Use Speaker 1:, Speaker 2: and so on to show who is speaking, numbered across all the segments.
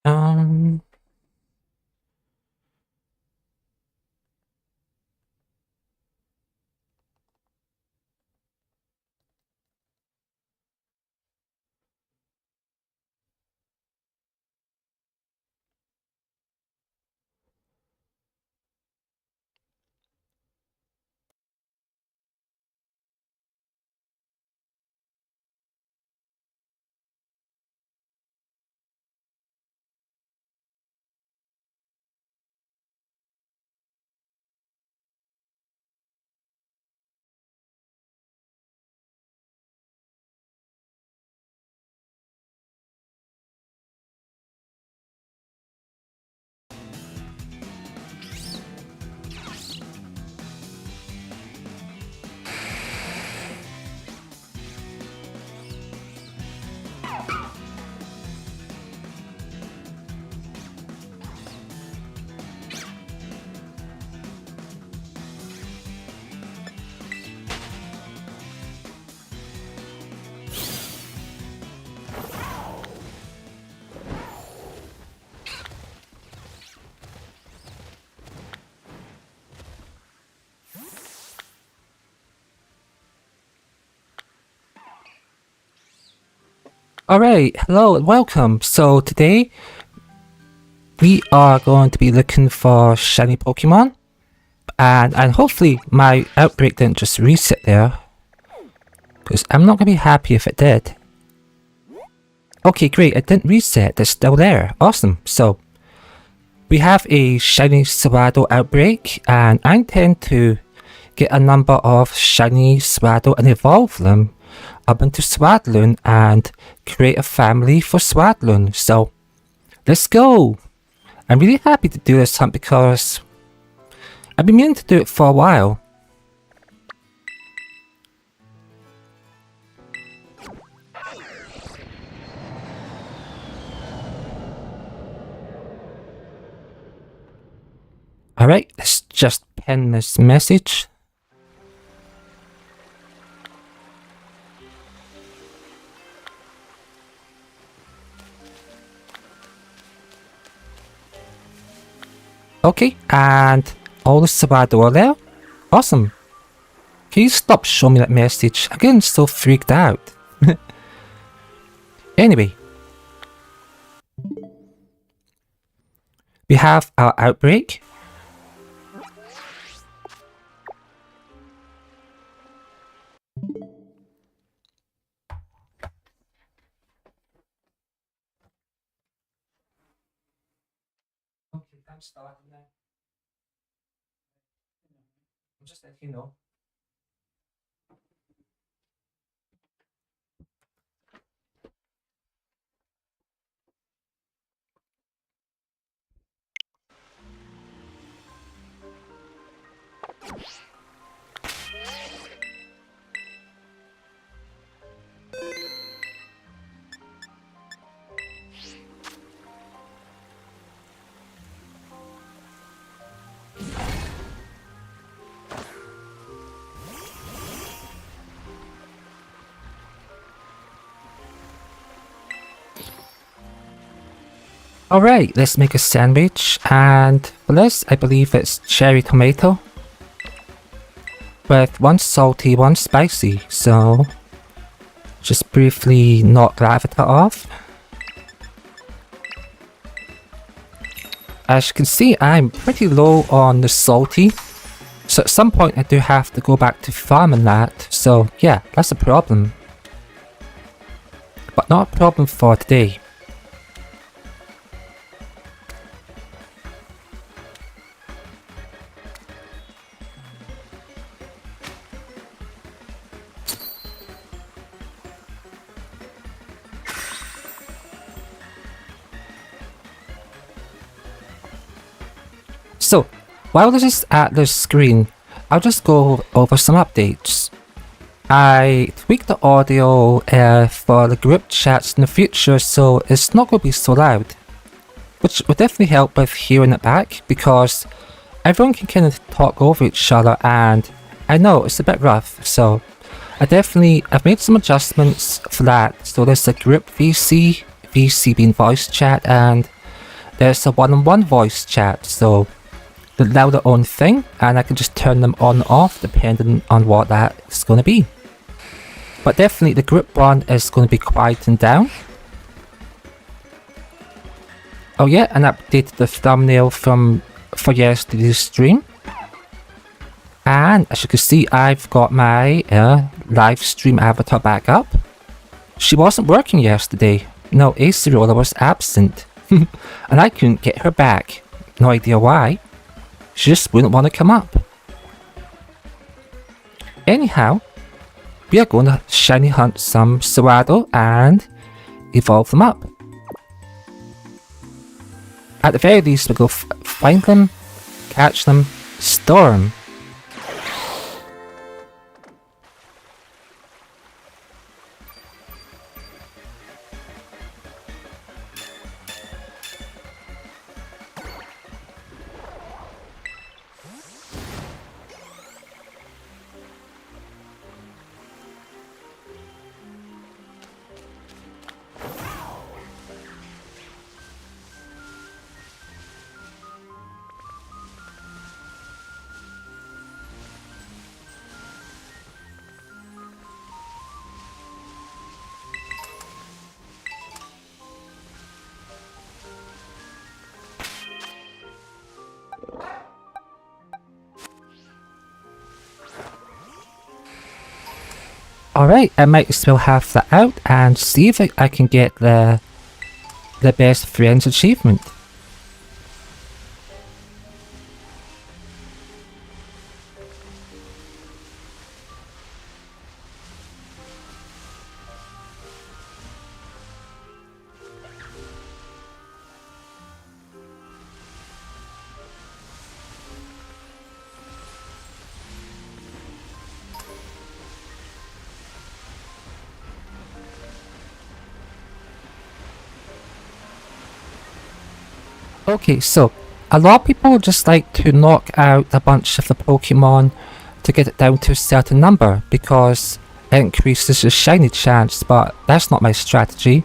Speaker 1: Um, Alright, hello and welcome. So today we are going to be looking for shiny Pokemon, and hopefully my outbreak didn't just reset there, because I'm not going to be happy if it did. Okay, great, it didn't reset, it's still there. Awesome. So we have a shiny Swadloon outbreak, and I intend to get a number of shiny Swadloon and evolve them up into Swadloon and create a family for Swadloon. So let's go! I'm really happy to do this hunt because I've been meaning to do it for a while. Alright, let's just pen this message. Okay, and all the Swadloon are there? Awesome. Can you stop showing me that message? I'm getting so freaked out. Anyway. We have our outbreak. Okay, I'm starting now. I'm just letting you know. Alright, let's make a sandwich, and for this I believe it's cherry tomato with one salty, one spicy, so just briefly knock that avatar off. As you can see, I'm pretty low on the salty, so at some point I do have to go back to farming that, so yeah, that's a problem. But not a problem for today. So, while this is at the screen, I'll just go over some updates. I tweaked the audio for the group chats in the future, so it's not going to be so loud, which will definitely help with hearing it back, because everyone can kind of talk over each other, and I know it's a bit rough, so I've made some adjustments for that. So there's a group VC being voice chat, and there's a one-on-one voice chat, so they're now their own thing, and I can just turn them on or off depending on what that is going to be. But definitely the group one is going to be quieting down. Oh yeah, and updated the thumbnail for yesterday's stream. And as you can see, I've got my live stream avatar back up. She wasn't working yesterday. No, Acerola was absent. And I couldn't get her back. No idea why. She just wouldn't want to come up. Anyhow, we are going to shiny hunt some Swadloon and evolve them up. At the very least, we'll go find them, catch them, store them. Alright, I might as well have that out and see if I can get the best friends achievement. Okay, so a lot of people just like to knock out a bunch of the Pokemon to get it down to a certain number because it increases your shiny chance, but that's not my strategy.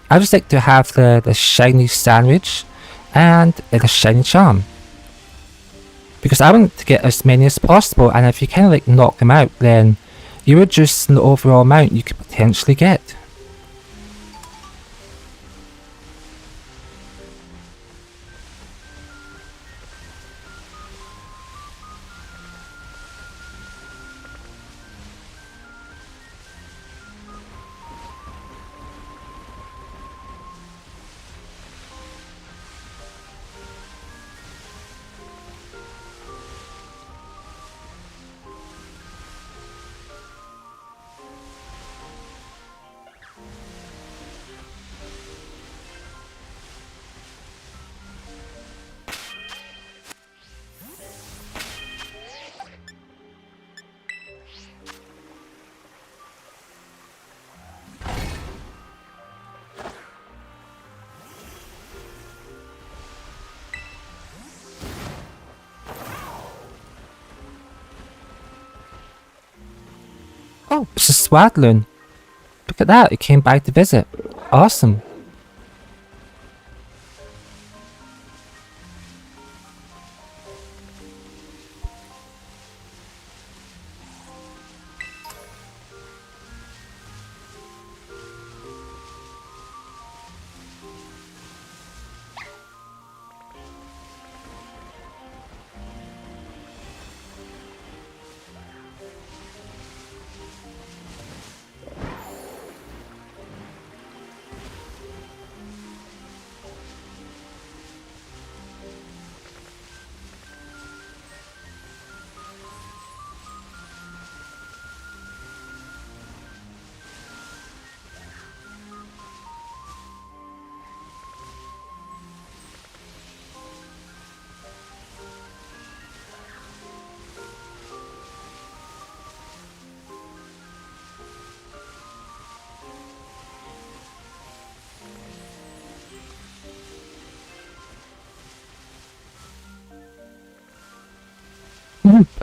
Speaker 1: I just like to have the shiny sandwich and the shiny charm. Because I want to get as many as possible, and if you kind of like knock them out, then you reduce the overall amount you could potentially get. Oh, it's a Swadloon. Look at that, it came by to visit. Awesome.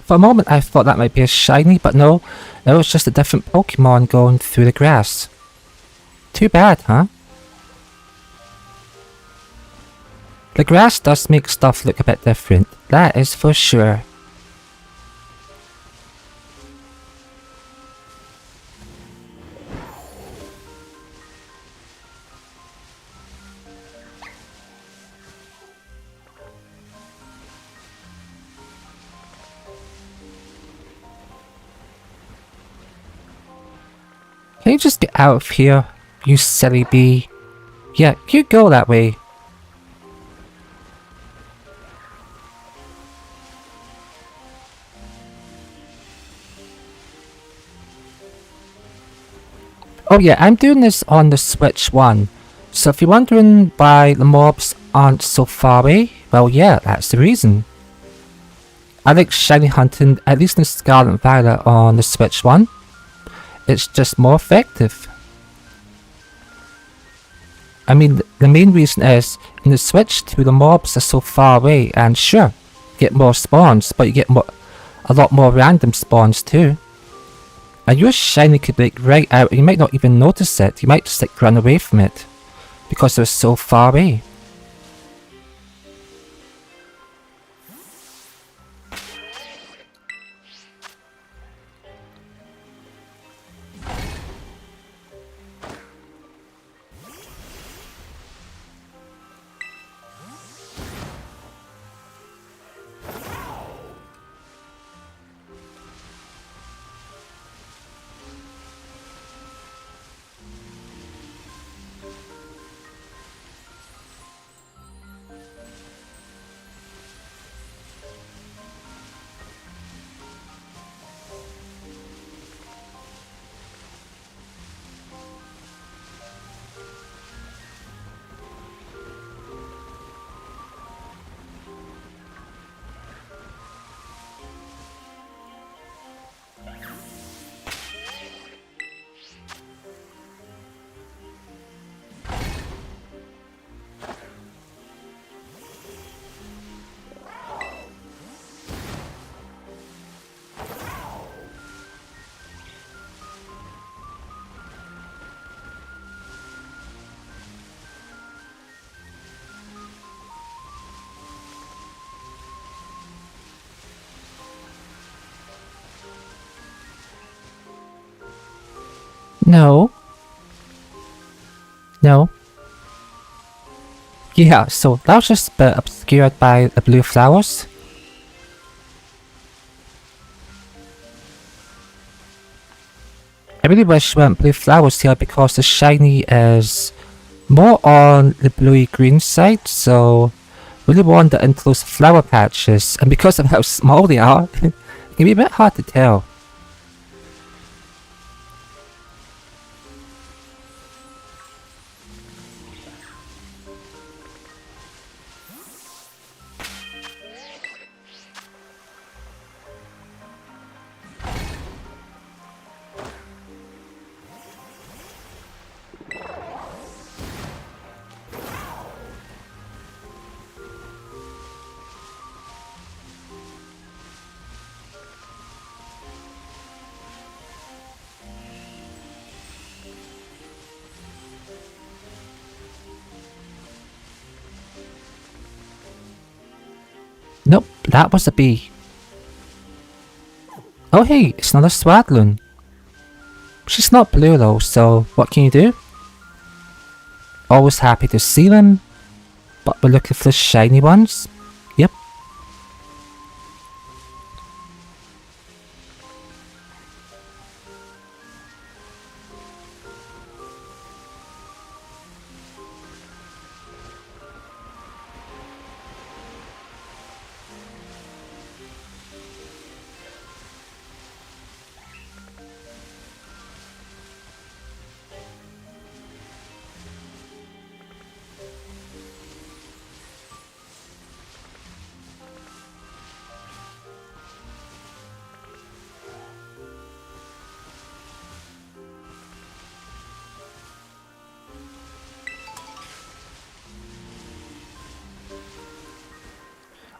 Speaker 1: For a moment I thought that might be a shiny, but no, it was just a different Pokemon going through the grass. Too bad, huh? The grass does make stuff look a bit different, that is for sure. Can you just get out of here, you silly bee? Yeah, you go that way. Oh yeah, I'm doing this on the Switch 1. So if you're wondering why the mobs aren't so far away, well yeah, that's the reason. I like shiny hunting, at least in Scarlet and Violet on the Switch 1. It's just more effective. I mean, the main reason is, in the Switch 2 the mobs are so far away, and sure, you get more spawns, but you get a lot more random spawns too. And your shiny could be like right out, and you might not even notice it, you might just like run away from it, because they're so far away. No. No. Yeah, so that was just a bit obscured by the blue flowers. I really wish we went blue flowers here because the shiny is more on the bluey green side, so really wander into those flower patches, and because of how small they are, it can be a bit hard to tell. Nope, that was a bee. Oh hey, it's another Swadloon. She's not blue though, so what can you do? Always happy to see them, but we're looking for the shiny ones. Yep.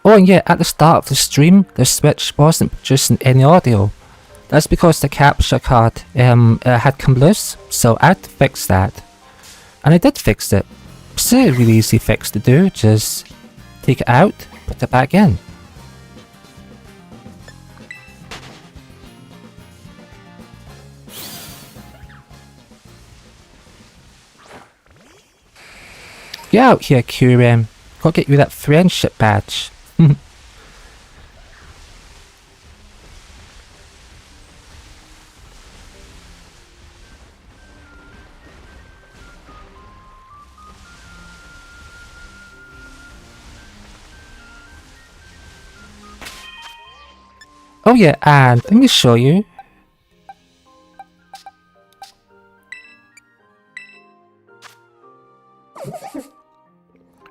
Speaker 1: Oh and yeah, at the start of the stream, the Switch wasn't producing any audio. That's because the capture card had come loose, so I had to fix that. And I did fix it. It's a really easy fix to do, just take it out, put it back in. Get out here, Kyurem. Gotta get you that friendship badge. Oh yeah, and let me show you.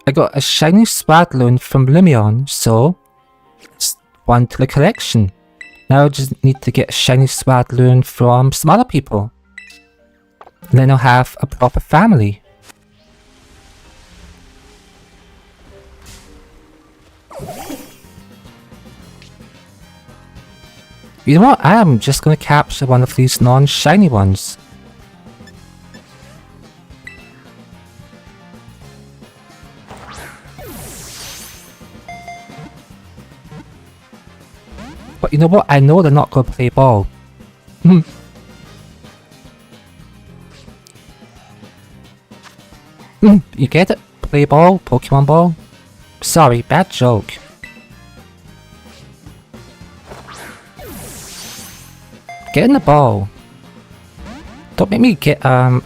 Speaker 1: I got a shiny Swadloon from Lumion, so it's one to the collection. Now I just need to get a shiny Swadloon from some other people. And then I'll have a proper family. You know what? I am just going to capture one of these non-shiny ones. But you know what? I know they're not going to play ball. You get it? Play ball? Pokemon ball? Sorry, bad joke. Get in the ball. Don't make me get a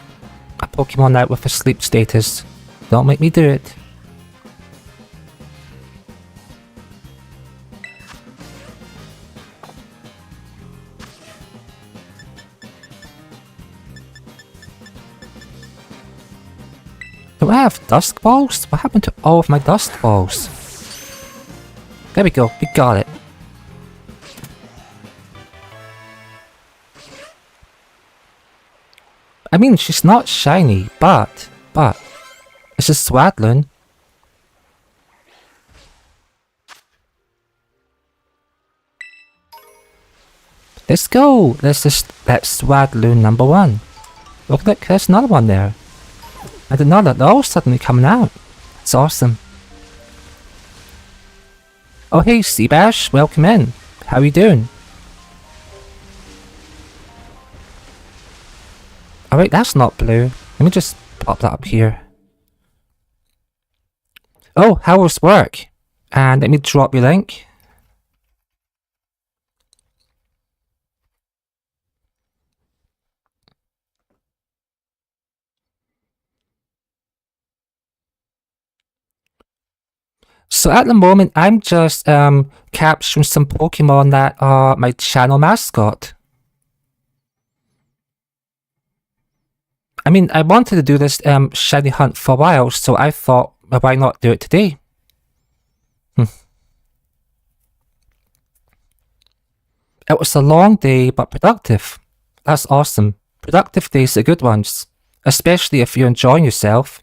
Speaker 1: Pokemon out with a sleep status. Don't make me do it. Do I have Dusk Balls? What happened to all of my Dust Balls? There we go, we got it. I mean, she's not shiny, but, it's a Swadloon. Let's go! That's Swadloon number 1. Look, there's another one there. I didn't know that they're all suddenly coming out. It's awesome. Oh hey, Seabash, welcome in. How are you doing? Alright, that's not blue. Let me just pop that up here. Oh, how was work? And let me drop your link. So at the moment, I'm just capturing some Pokemon that are my channel mascot. I mean, I wanted to do this shiny hunt for a while, so I thought, well, why not do it today? It was a long day, but productive. That's awesome. Productive days are good ones, especially if you're enjoying yourself.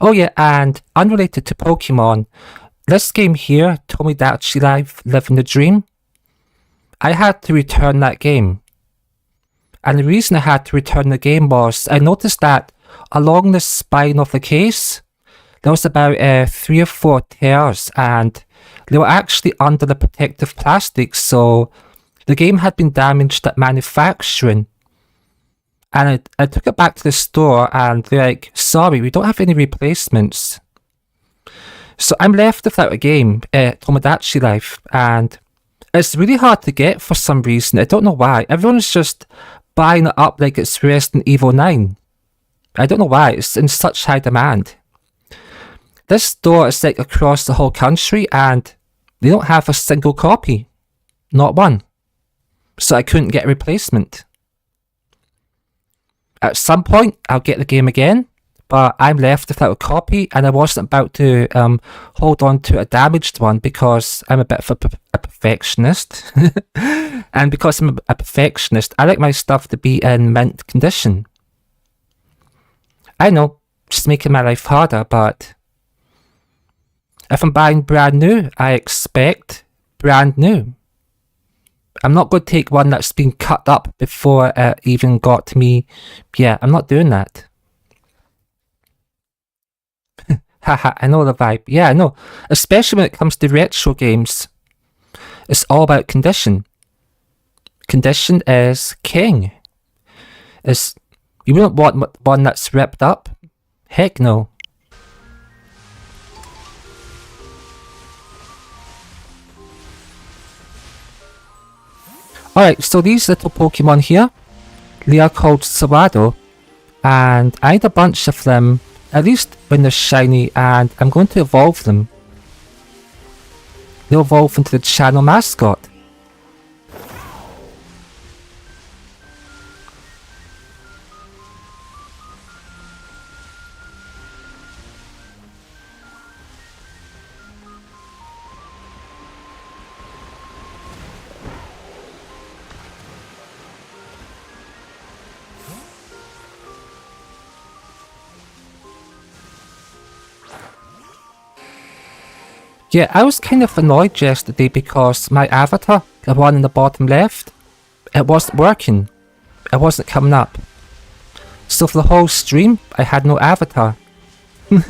Speaker 1: Oh yeah, and unrelated to Pokemon, this game here, Tomodachi Life Living the Dream, I had to return that game. And the reason I had to return the game was I noticed that along the spine of the case, there was about 3 or 4 tears, and they were actually under the protective plastic, so the game had been damaged at manufacturing. And I took it back to the store and they're like, sorry, we don't have any replacements. So I'm left without a game, Tomodachi Life, and it's really hard to get for some reason. I don't know why. Everyone's just buying it up like it's Resident Evil 9. I don't know why, it's in such high demand. This store is like across the whole country and they don't have a single copy. Not one. So I couldn't get a replacement. At some point, I'll get the game again, but I'm left without a copy and I wasn't about to hold on to a damaged one because I'm a bit of a perfectionist. And because I'm a perfectionist, I like my stuff to be in mint condition. I know, just making my life harder, but if I'm buying brand new, I expect brand new. I'm not going to take one that's been cut up before it even got to me. Yeah, I'm not doing that. Haha, I know the vibe. Yeah, I know. Especially when it comes to retro games. It's all about condition. Condition is king. You wouldn't want one that's ripped up. Heck no. Alright, so these little Pokemon here, they are called Swadloon, and I need a bunch of them, at least when they're shiny, and I'm going to evolve them. They'll evolve into the channel mascot. Yeah, I was kind of annoyed yesterday because my avatar, the one in the bottom left, it wasn't working. It wasn't coming up. So for the whole stream, I had no avatar. It'd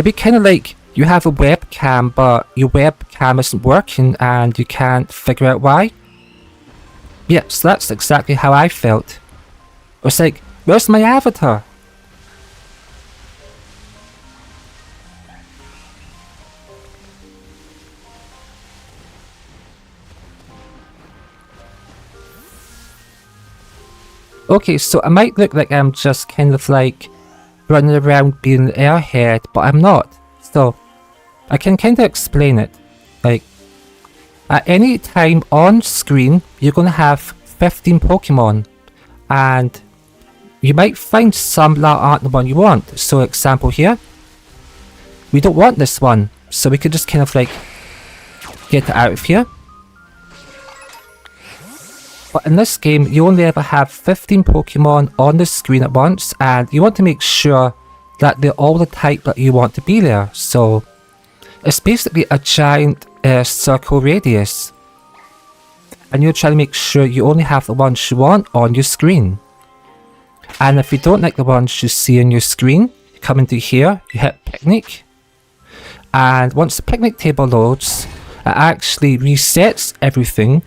Speaker 1: be kind of like you have a webcam, but your webcam isn't working and you can't figure out why. Yeah, so that's exactly how I felt. I was like, where's my avatar? Okay, so I might look like I'm just kind of like running around being an airhead, but I'm not. So, I can kind of explain it. Like, at any time on screen, you're going to have 15 Pokemon, and you might find some that aren't the one you want. So example here, we don't want this one, so we could just kind of like get it out of here. But in this game, you only ever have 15 Pokemon on the screen at once, and you want to make sure that they're all the type that you want to be there. So it's basically a giant circle radius, and you're trying to make sure you only have the ones you want on your screen. And if you don't like the ones you see on your screen, you come into here, you hit picnic, and once the picnic table loads, it actually resets everything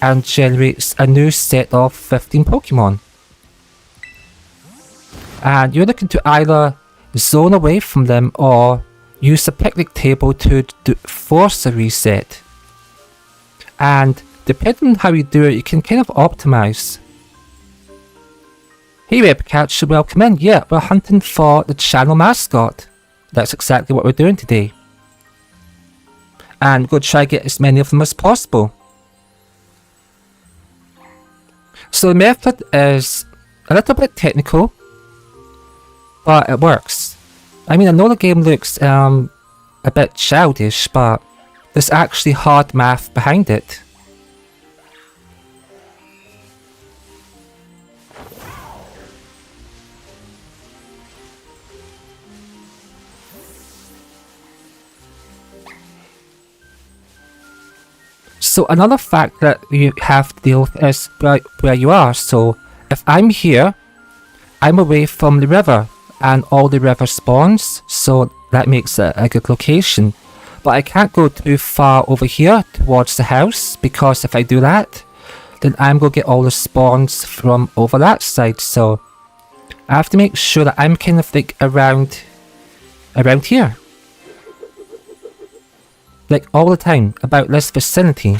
Speaker 1: and generates a new set of 15 Pokemon. And you're looking to either zone away from them or use the picnic table to force a reset. And depending on how you do it, you can kind of optimize. Hey Webcatcher, welcome in. Yeah, we're hunting for the channel mascot. That's exactly what we're doing today. And we'll try to get as many of them as possible. So the method is a little bit technical, but it works. I mean, I know the game looks a bit childish, but there's actually hard math behind it. So another fact that you have to deal with is where you are. So if I'm here, I'm away from the river and all the river spawns, so that makes it a good location. But I can't go too far over here towards the house, because if I do that, then I'm going to get all the spawns from over that side. So I have to make sure that I'm kind of like around here. Like all the time, about this vicinity.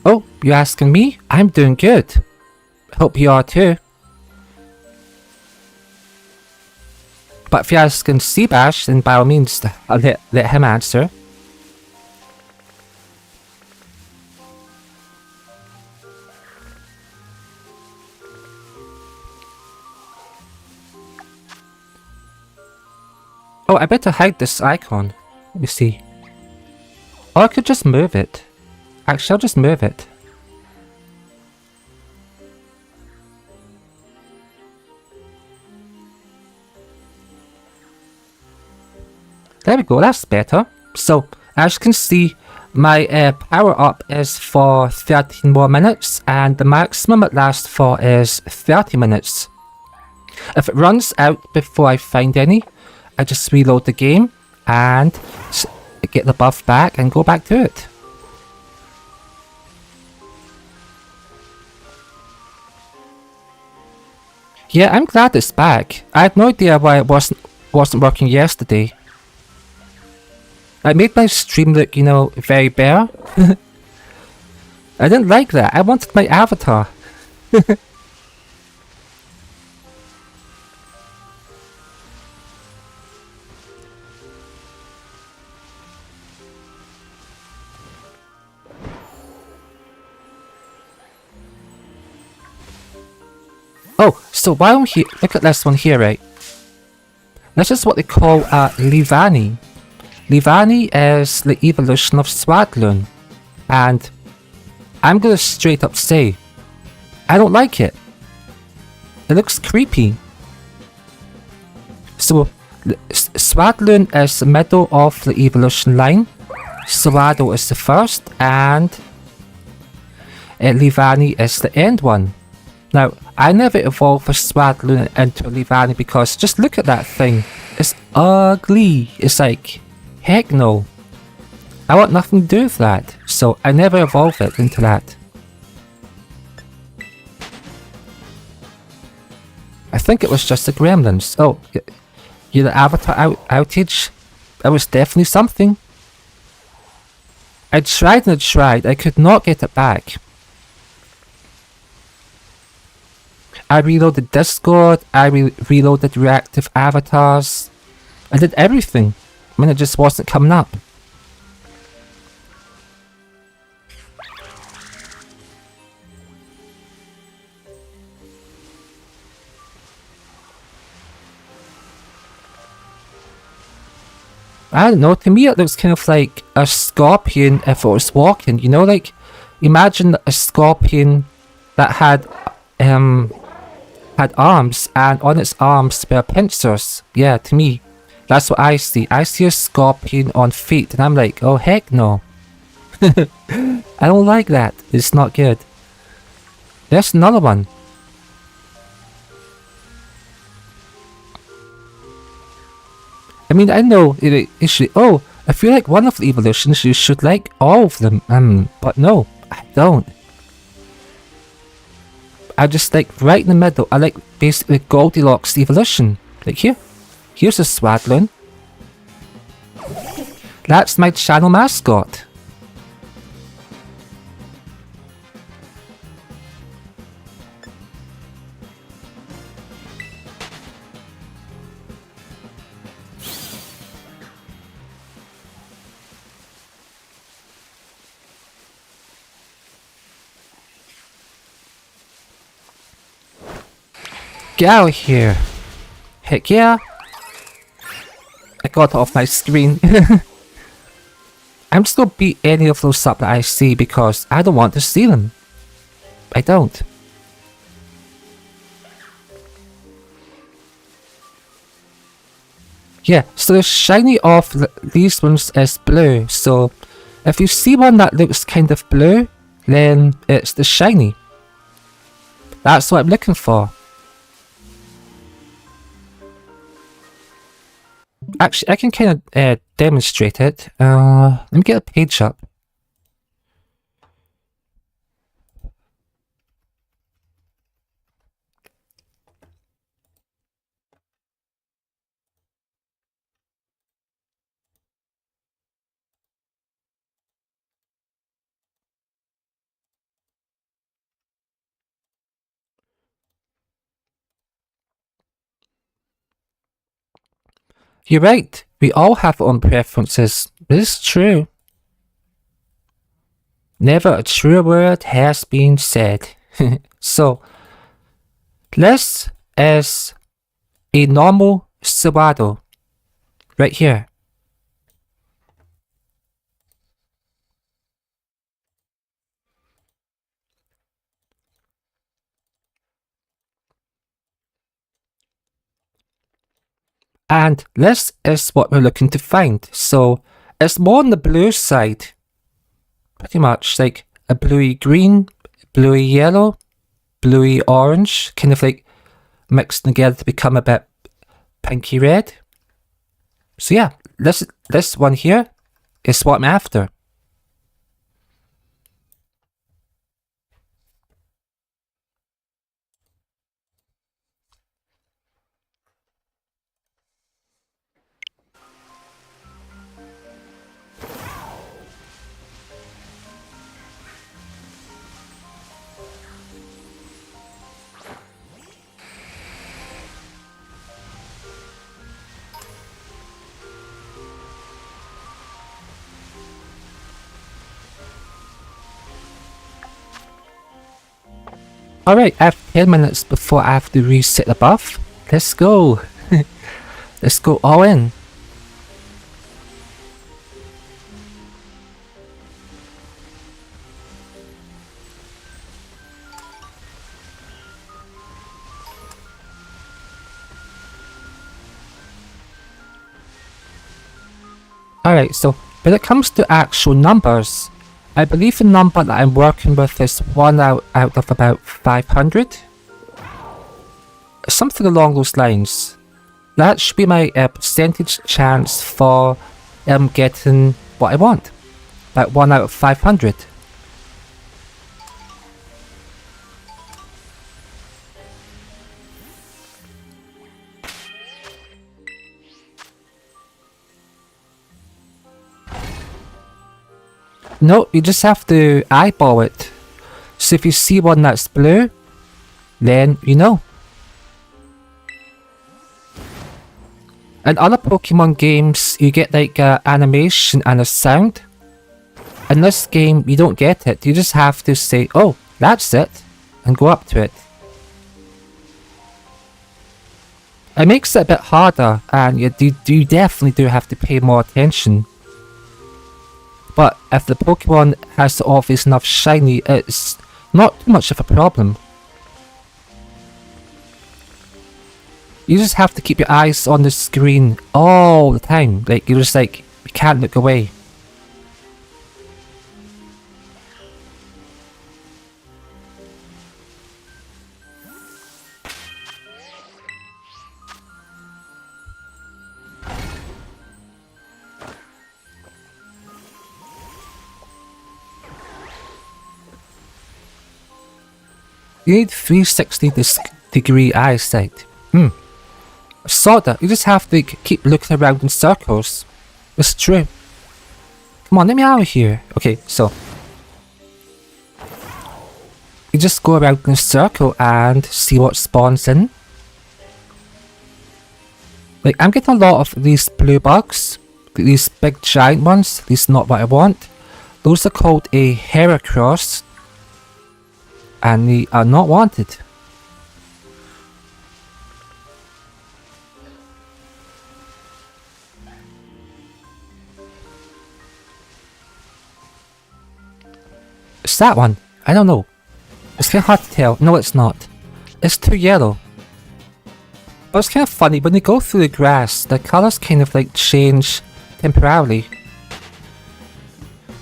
Speaker 1: Oh, you asking me? I'm doing good. Hope you are too. But if you're asking Seabash, then by all means, I'll let him answer. Oh, I better hide this icon. Let me see. Or I could just move it. Actually, I'll just move it. There we go, that's better. So, as you can see, my power up is for 13 more minutes, and the maximum it lasts for is 30 minutes. If it runs out before I find any, I just reload the game and get the buff back and go back to it. Yeah, I'm glad it's back. I had no idea why it wasn't working yesterday. It made my stream look, you know, very bare. I didn't like that. I wanted my avatar. Oh, so while I'm here, look at this one here, right? This is what they call Livani. Livani is the evolution of Swadloon, and I'm gonna straight up say, I don't like it. It looks creepy. So, Swadloon is the middle of the evolution line, Swado is the first, and Livani is the end one. Now, I never evolved for Swadloon into Livani because just look at that thing. It's ugly. It's like, heck no. I want nothing to do with that, so I never evolved it into that. I think it was just the gremlins. Oh, you're the avatar outage? That was definitely something. I tried and I tried, I could not get it back. I reloaded Discord, I reloaded reactive avatars. I did everything. I mean, it just wasn't coming up. I don't know, to me it looks kind of like a scorpion if it was walking, you know, like, imagine a scorpion that had arms, and on its arms were pincers. Yeah, to me, that's what I see. I see a scorpion on feet, and I'm like, oh heck no. I don't like that. It's not good. There's another one. I mean, I know it should. Oh, I feel like one of the evolutions you should like all of them. But no, I don't. I just like right in the middle. I like basically Goldilocks evolution. Like here. Here's a Swadloon. That's my channel mascot. Get out of here. Heck yeah. I got it off my screen. I'm just gonna beat any of those up that I see because I don't want to see them. I don't. Yeah, so the shiny of these ones is blue, so if you see one that looks kind of blue, then it's the shiny. That's what I'm looking for. Actually, I can kind of demonstrate it. Let me get a page up. You're right, we all have our own preferences. This is true. Never a truer word has been said. So, this is a normal Swadloon. Right here. And this is what we're looking to find. So it's more on the blue side. Pretty much like a bluey green, bluey yellow, bluey orange, kind of like mixed together to become a bit pinky red. So yeah, this one here is what I'm after. Alright, I have 10 minutes before I have to reset the buff. Let's go. Let's go all in. Alright, so when it comes to actual numbers, I believe the number that I'm working with is 1 out of about 500. Something along those lines. That should be my percentage chance for getting what I want. About 1 out of 500. No, you just have to eyeball it. So if you see one that's blue, then you know. In other Pokemon games, you get like an animation and a sound. In this game, you don't get it. You just have to say, oh, that's it, and go up to it. It makes it a bit harder, and you definitely do have to pay more attention. But if the Pokemon has the obvious enough shiny, it's not too much of a problem. You just have to keep your eyes on the screen all the time. Like, you're just like, you can't look away. You need 360-degree eyesight. Sorta, you just have to keep looking around in circles. It's true. Come on, let me out of here. Okay, so you just go around in a circle and see what spawns in. Like, I'm getting a lot of these blue bugs. These big giant ones. These are not what I want. Those are called a Heracross. And they are not wanted. It's that one. I don't know. It's kind of hard to tell. No, it's not. It's too yellow. But it's kind of funny, when they go through the grass, the colours kind of like change temporarily.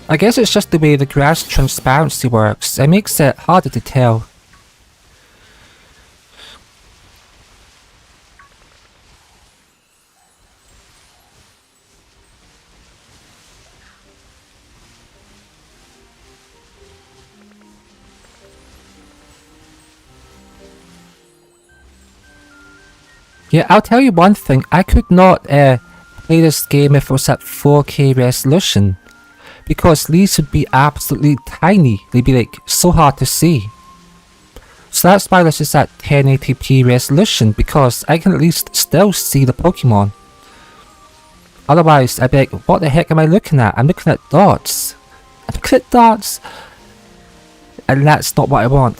Speaker 1: I guess it's just the way the grass transparency works. It makes it harder to tell. Yeah, I'll tell you one thing. I could not play this game if it was at 4K resolution. Because these would be absolutely tiny. They'd be like so hard to see. So that's why this is at 1080p resolution, because I can at least still see the Pokemon. Otherwise, I'd be like, what the heck am I looking at? I'm looking at dots. I'm looking at dots. And that's not what I want.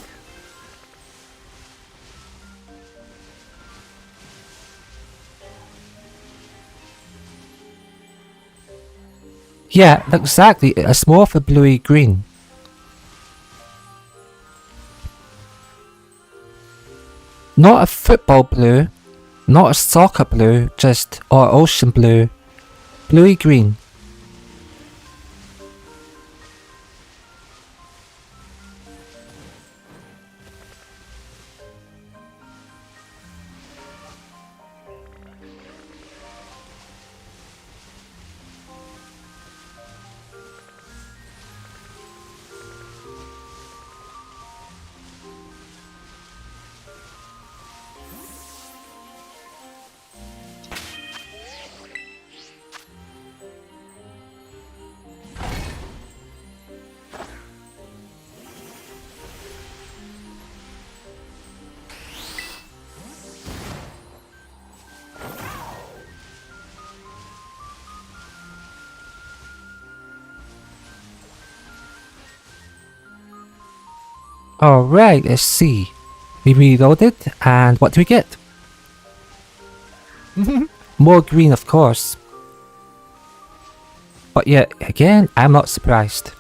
Speaker 1: Yeah, exactly. It's more of a bluey green. Not a football blue, Not a soccer blue, just or ocean blue. Bluey green. Alright, let's see. We reloaded, and what do we get? More green, of course. But yet, again, I'm not surprised.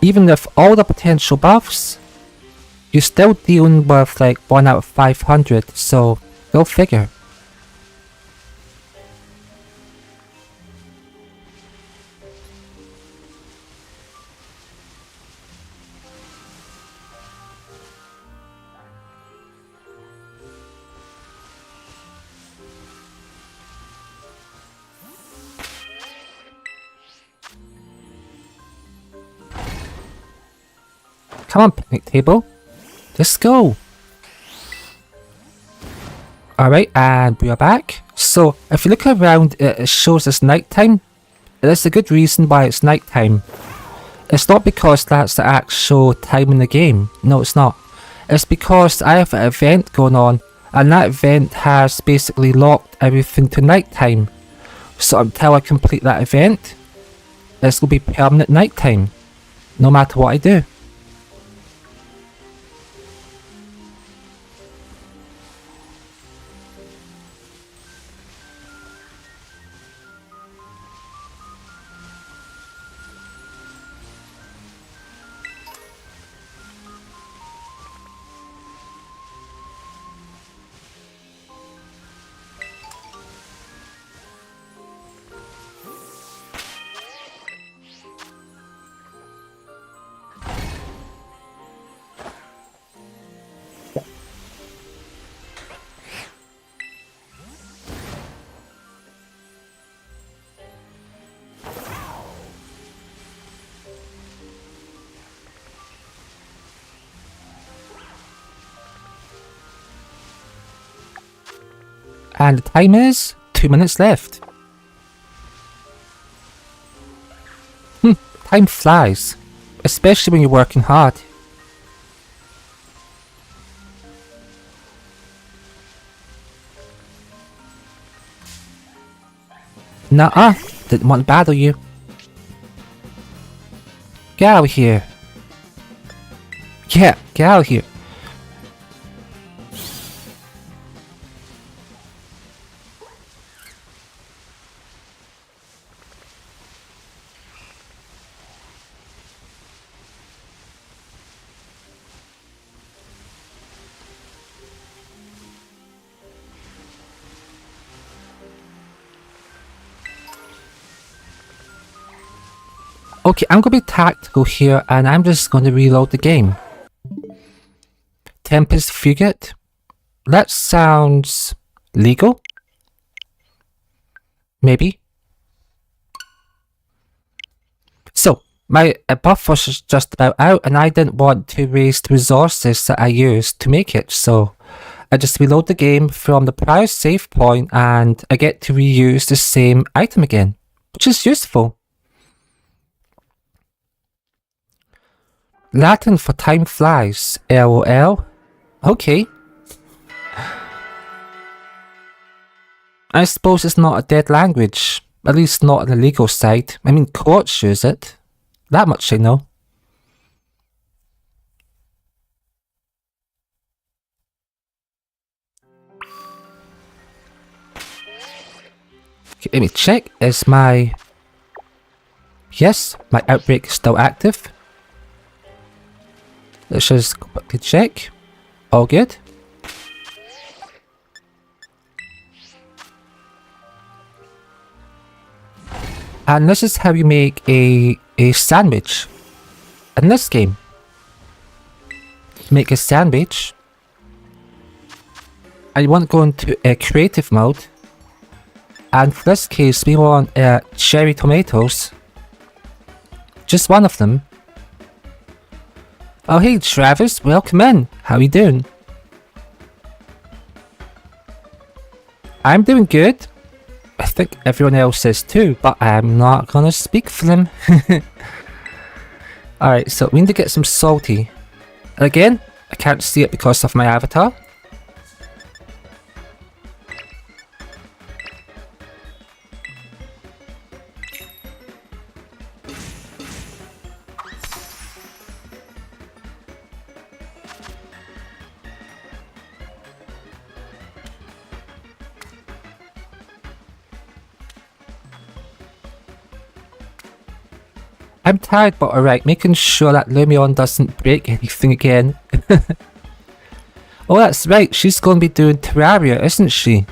Speaker 1: Even with all the potential buffs, you're still dealing with like 1 out of 500, so go figure. Come on, picnic table. Let's go. Alright, and we are back. So, if you look around, it shows us nighttime. There's a good reason why it's nighttime. It's not because that's the actual time in the game. No, it's not. It's because I have an event going on, and that event has basically locked everything to nighttime. So until I complete that event, it's going to be permanent nighttime. No matter what I do. And the time is 2 minutes left. Time flies, especially when you're working hard. Nuh-uh, didn't want to battle you. Get out of here. Yeah, get out of here. Okay, I'm going to be tactical here, and I'm just going to reload the game. Tempest Frigate? That sounds legal? Maybe. So, my buff was just about out, and I didn't want to waste the resources that I used to make it, so I just reload the game from the prior save point, and I get to reuse the same item again, which is useful. Latin for time flies, LOL. Okay. I suppose it's not a dead language, at least not on the legal side. I mean, courts use it. That much I know. Okay, let me check. Is my... Yes, my outbreak is still active. Let's just quickly check. All good. And this is how you make a sandwich. In this game, make a sandwich. And you want to go into a creative mode. And for this case, we want cherry tomatoes. Just one of them. Oh hey Travis, welcome in. How you doing? I'm doing good. I think everyone else is too, but I'm not gonna speak for them. Alright, so we need to get some salty. Again, I can't see it because of my avatar. I'm tired, but alright, making sure that Lumion doesn't break anything again. Oh, that's right, she's going to be doing Terraria, isn't she?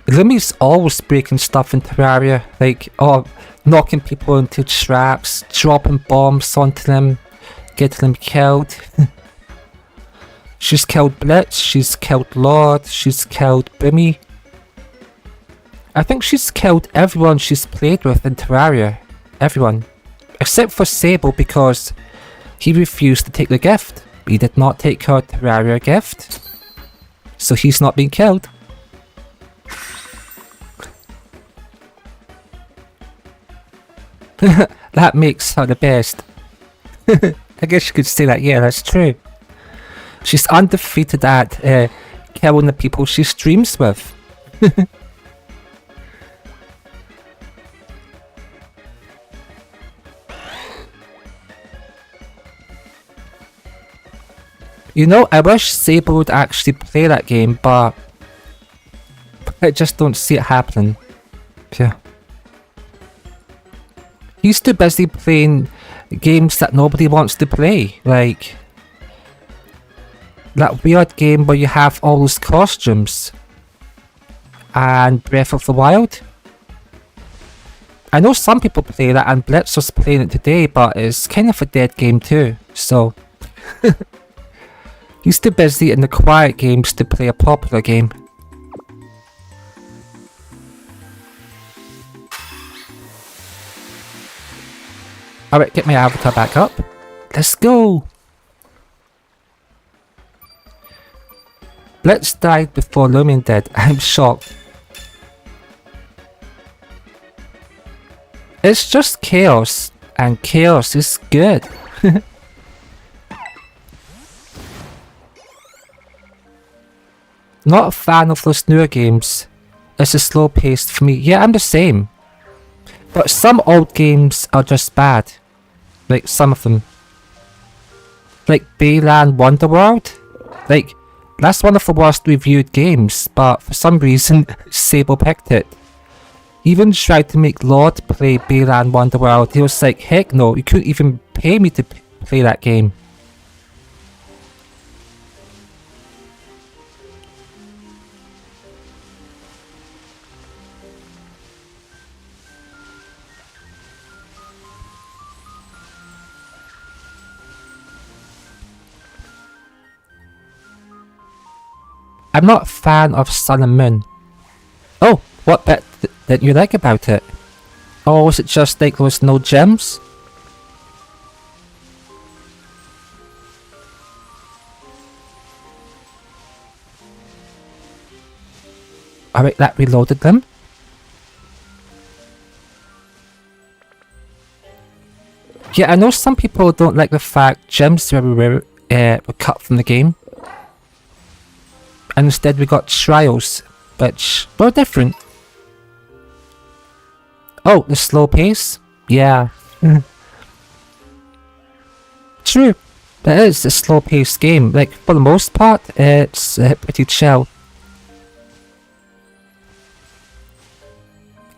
Speaker 1: Lumi's always breaking stuff in Terraria, like, knocking people into traps, dropping bombs onto them, getting them killed. She's killed Blitz, she's killed Lord, she's killed Bimmy. I think she's killed everyone she's played with in Terraria. Everyone. Except for Sable because he refused to take the gift. He did not take her Terraria gift. So he's not being killed. That makes her the best. I guess you could say that, yeah, that's true. She's undefeated at killing the people she streams with. You know, I wish Sable would actually play that game, but I just don't see it happening. Yeah. He's too busy playing games that nobody wants to play, like that weird game where you have all those costumes and Breath of the Wild. I know some people play that and Blitz was playing it today, but it's kind of a dead game too, so he's too busy in the quiet games to play a popular game. Alright, get my avatar back up. Let's go! Blitz died before Lumion did. I'm shocked. It's just chaos, and chaos is good. Not a fan of those newer games. It's a slow paced for me. Yeah, I'm the same. But some old games are just bad. Like some of them. Like Bayland Wonderworld. Like, that's one of the worst reviewed games, but for some reason, Sable picked it. He even tried to make Lord play Bayland Wonderworld. He was like, heck no, you couldn't even pay me to play that game. I'm not a fan of Sun and Moon. Oh, what bit did you like about it? Or was it just like there was no gems? Alright, that reloaded them. Yeah, I know some people don't like the fact gems were cut from the game. And instead we got trials, which were different. Oh, the slow pace? Yeah. True. It is a slow paced game. Like, for the most part, it's pretty chill.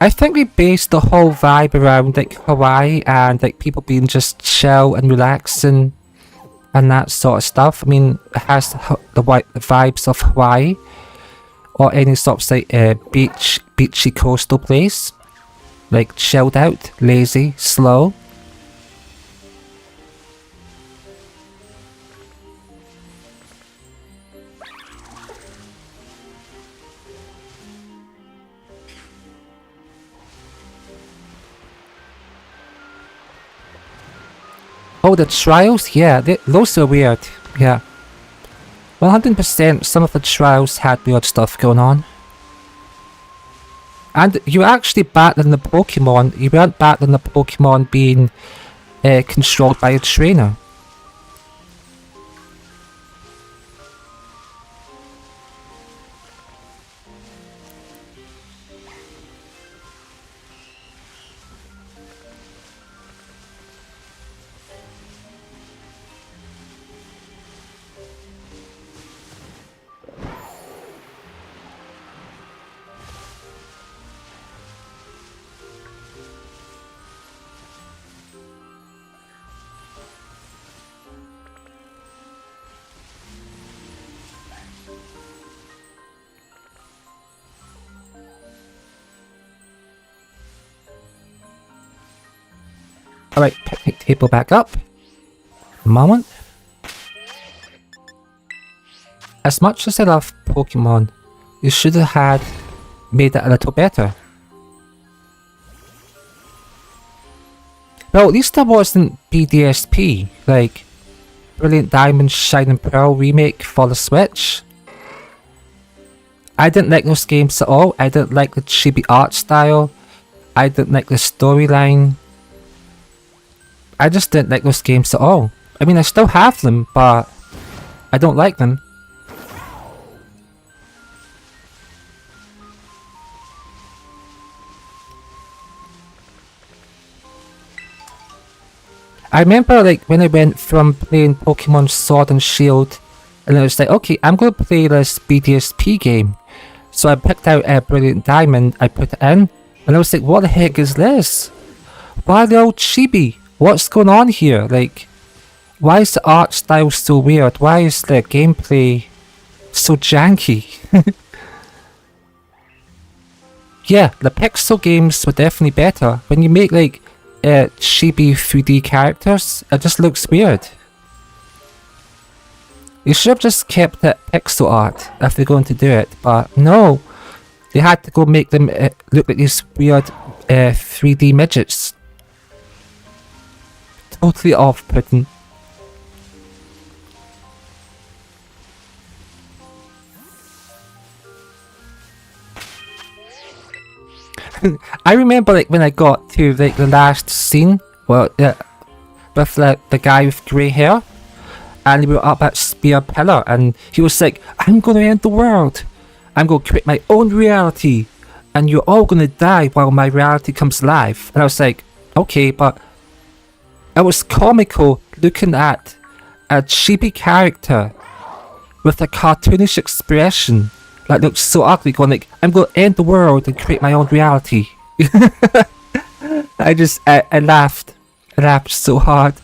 Speaker 1: I think we based the whole vibe around like Hawaii and like people being just chill and relaxing and that sort of stuff. I mean, it has the vibes of Hawaii. or any sorts like beachy coastal place. Like chilled out, lazy, slow. Oh, the trials? Yeah, those are weird. Yeah. 100% some of the trials had weird stuff going on. And you actually battling the Pokemon. You weren't battling the Pokemon being controlled by a trainer. Alright, picnic table back up. Moment. As much as I love Pokemon, you should have had made it a little better. Well, at least there wasn't BDSP, like Brilliant Diamond Shining Pearl remake for the Switch. I didn't like those games at all. I didn't like the chibi art style. I didn't like the storyline. I just didn't like those games at all. I mean, I still have them, but I don't like them. I remember like when I went from playing Pokemon Sword and Shield, and I was like, okay, I'm going to play this BDSP game. So I picked out a Brilliant Diamond, I put it in, and I was like, what the heck is this? Why are they all chibi? What's going on here? Like, why is the art style so weird? Why is the gameplay so janky? Yeah, the pixel games were definitely better. When you make like chibi 3D characters, it just looks weird. You should have just kept it pixel art if they're going to do it, but no. They had to go make them look like these weird 3D midgets. Totally off-putting. I remember like when I got to like the last scene, well, with the guy with grey hair, and we were up at Spear Pillar, and he was like, I'm gonna end the world. I'm gonna create my own reality, and you're all gonna die while my reality comes alive. And I was like, okay, but it was comical looking at a chibi character with a cartoonish expression that looked so ugly, going like, I'm going to end the world and create my own reality. I laughed. I laughed so hard.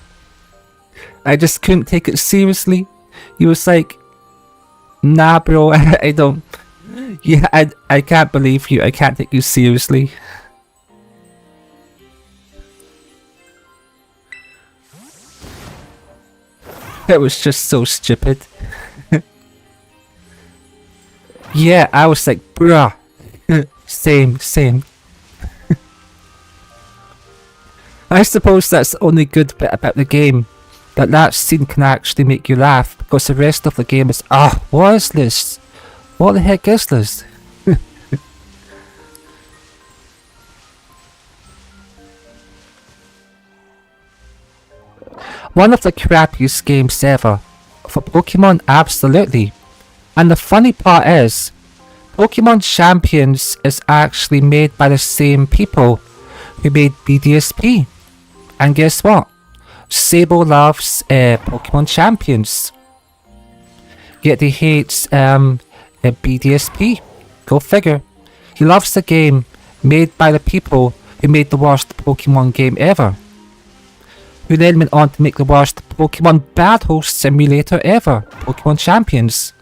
Speaker 1: I just couldn't take it seriously. He was like, nah bro, I don't. Yeah, I can't believe you. I can't take you seriously. It was just so stupid. Yeah, I was like, bruh. Same. I suppose that's the only good bit about the game. That scene can actually make you laugh, because the rest of the game is, what is this? What the heck is this? One of the crappiest games ever. For Pokemon, absolutely. And the funny part is, Pokemon Champions is actually made by the same people who made BDSP. And guess what? Sable loves Pokemon Champions. Yet he hates BDSP. Go figure. He loves the game made by the people who made the worst Pokemon game ever. Who then went on to make the worst Pokemon Battle Simulator ever, Pokemon Champions.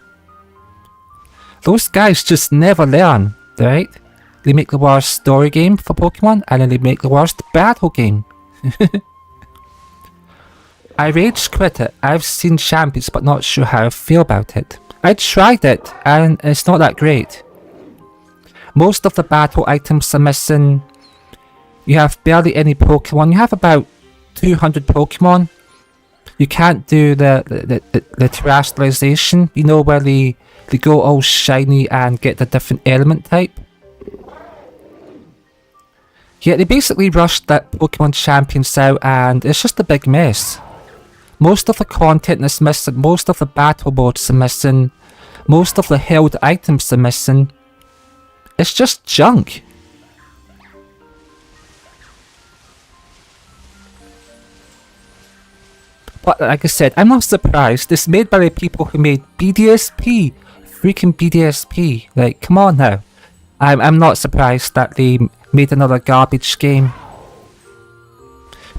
Speaker 1: Those guys just never learn, right? They make the worst story game for Pokemon, and then they make the worst battle game. I rage quit it. I've seen champions, but not sure how I feel about it. I tried it, and it's not that great. Most of the battle items are missing. You have barely any Pokemon. You have about 200 Pokemon. You can't do the terrestrialization, you know, where they go all shiny and get the different element type. Yeah, they basically rushed that Pokemon Champions out, and it's just a big mess. Most of the content is missing, most of the battle modes are missing, most of the held items are missing. It's just junk. But like I said, I'm not surprised. It's made by the people who made BDSP. Freaking BDSP. Like, come on now. I'm not surprised that they made another garbage game.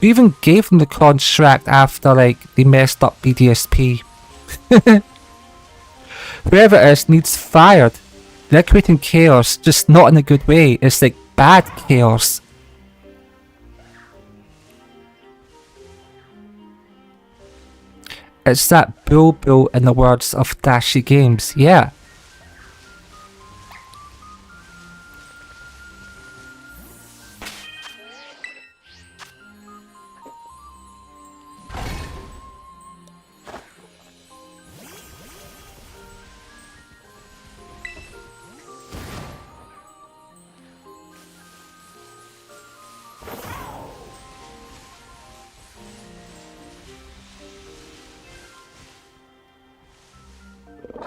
Speaker 1: We even gave them the contract after, like, they messed up BDSP. Whoever it is needs fired. They're creating chaos, just not in a good way. It's like bad chaos. It's that bull in the words of Dashi Games, yeah.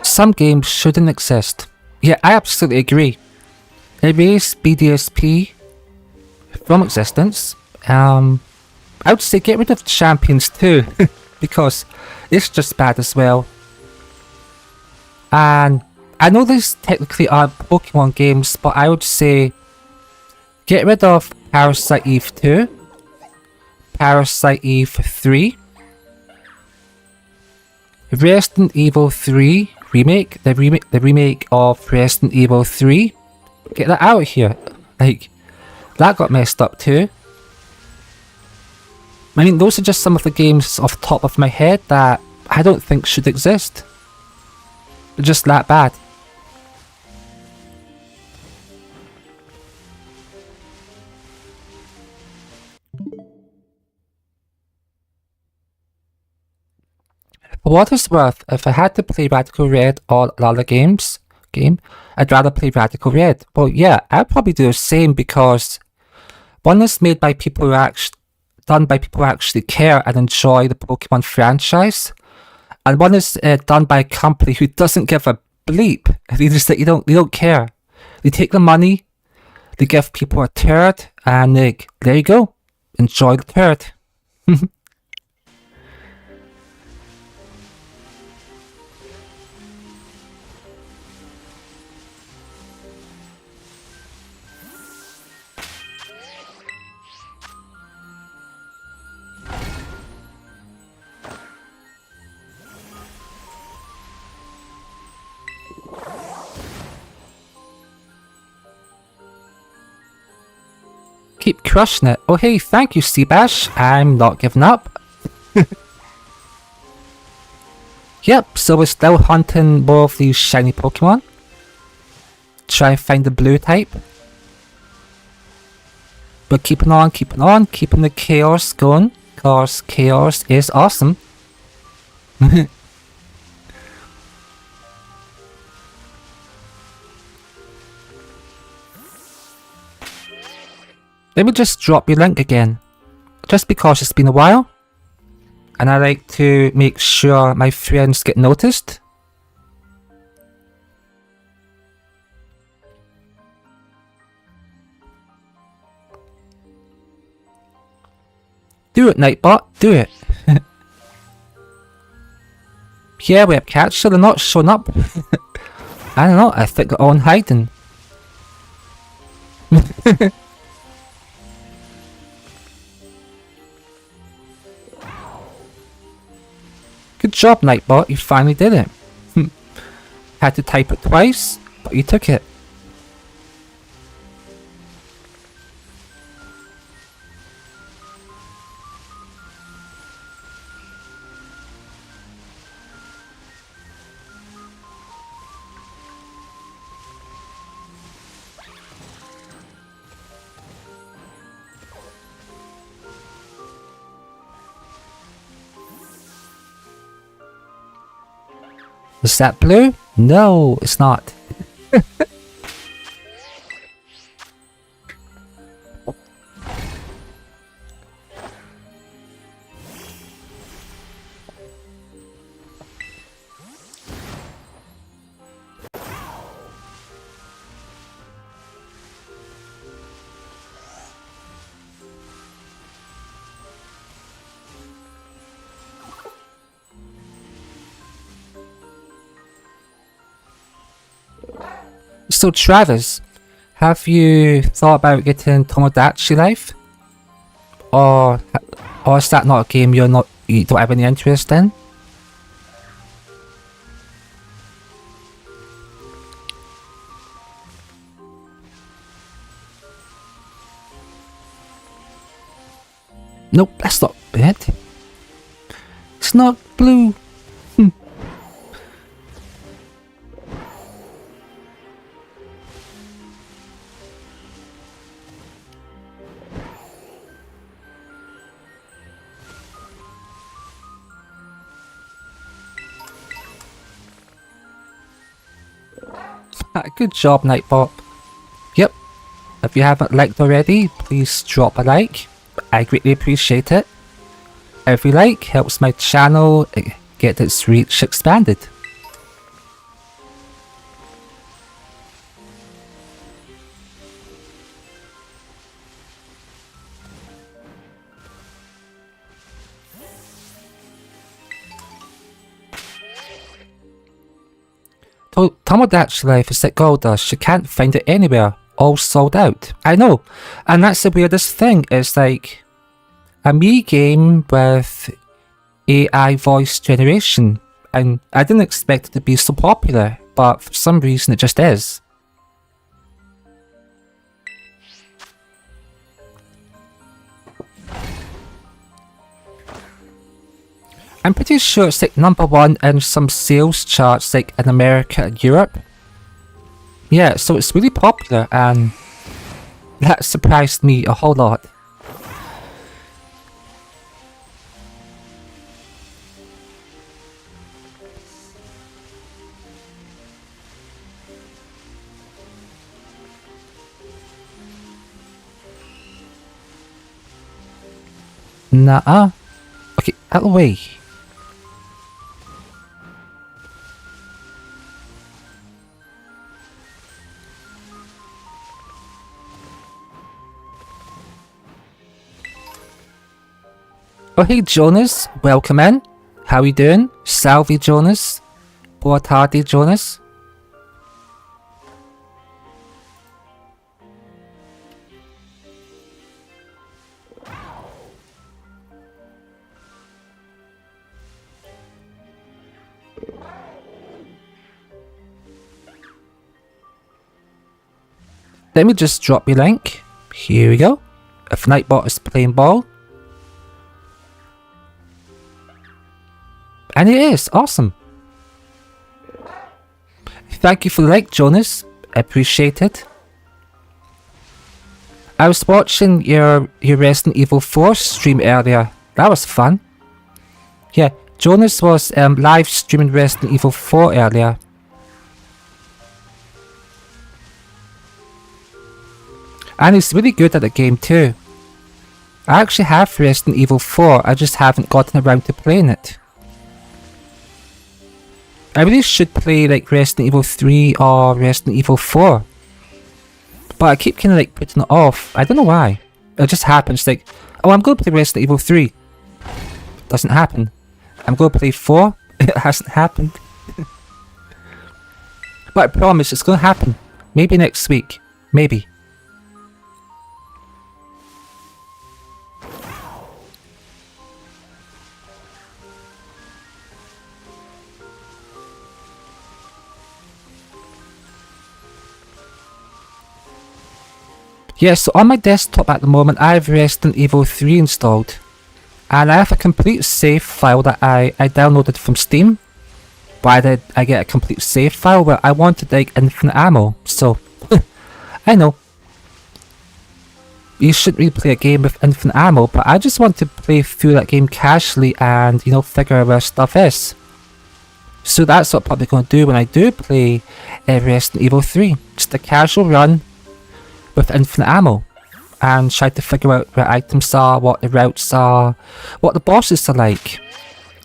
Speaker 1: Some games shouldn't exist. Yeah, I absolutely agree. Erase BDSP from existence. I would say get rid of Champions too, because it's just bad as well. And I know these technically are Pokemon games, but I would say get rid of Parasite Eve 2, Parasite Eve 3, Resident Evil 3 remake, the remake of Resident Evil 3. Get that out of here. Like, that got messed up too. I mean, those are just some of the games off the top of my head that I don't think should exist. They're just that bad. For what it's worth, if I had to play Radical Red or another game, I'd rather play Radical Red. Well, yeah, I'd probably do the same because one is made by people who done by people who actually care and enjoy the Pokemon franchise, and one is done by a company who doesn't give a bleep. They don't care. They take the money, they give people a turd, and there you go, enjoy the turd. Keep crushing it. Oh hey, thank you Seabash. I'm not giving up. Yep, so we're still hunting more of these shiny Pokemon. Try and find the blue type. We're keeping on, keeping the chaos going. Cause chaos is awesome. Let me just drop your link again, just because it's been a while, and I like to make sure my friends get noticed. Do it, Nightbot, do it. Yeah, Webcatcher, they're not showing up. I don't know, I think they're all in hiding. Good job, Nightbot, you finally did it. Had to type it twice, but you took it. Is that blue? No, it's not. So Travis, have you thought about getting Tomodachi Life? Or is that not a game you don't have any interest in? Nope, that's not bad. It's not blue. Good job, Nightbot. Yep. If you haven't liked already, please drop a like. I greatly appreciate it. Every like helps my channel get its reach expanded. Tomodachi Life is like Goldust, you can't find it anywhere, all sold out. I know, and that's the weirdest thing, is like a Mii game with AI voice generation, and I didn't expect it to be so popular, but for some reason it just is. I'm pretty sure it's like #1 in some sales charts like in America and Europe. Yeah, so it's really popular, and that surprised me a whole lot. Nuh-uh. Okay, out of the way. Oh hey Jonas, welcome in. How you doing? Salve Jonas. Boa tarde Jonas. Let me just drop your link. Here we go. If Nightbot is playing ball. And it is, awesome. Thank you for the like, Jonas. I appreciate it. I was watching your Resident Evil 4 stream earlier. That was fun. Yeah, Jonas was live streaming Resident Evil 4 earlier. And he's really good at the game too. I actually have Resident Evil 4, I just haven't gotten around to playing it. I really should play like Resident Evil 3 or Resident Evil 4. But I keep kind of like putting it off. I don't know why. It just happens like, oh, I'm going to play Resident Evil 3. Doesn't happen. I'm going to play 4. It hasn't happened. But I promise it's going to happen. Maybe next week. Maybe. Yeah, so on my desktop at the moment, I have Resident Evil 3 installed. And I have a complete save file that I downloaded from Steam. Why did I get a complete save file? Well, I wanted like infinite ammo, so I know. You shouldn't really play a game with infinite ammo, but I just want to play through that game casually and, you know, figure out where stuff is. So that's what I'm probably going to do when I do play Resident Evil 3. Just a casual run with infinite ammo. And try to figure out where items are, what the routes are, what the bosses are like.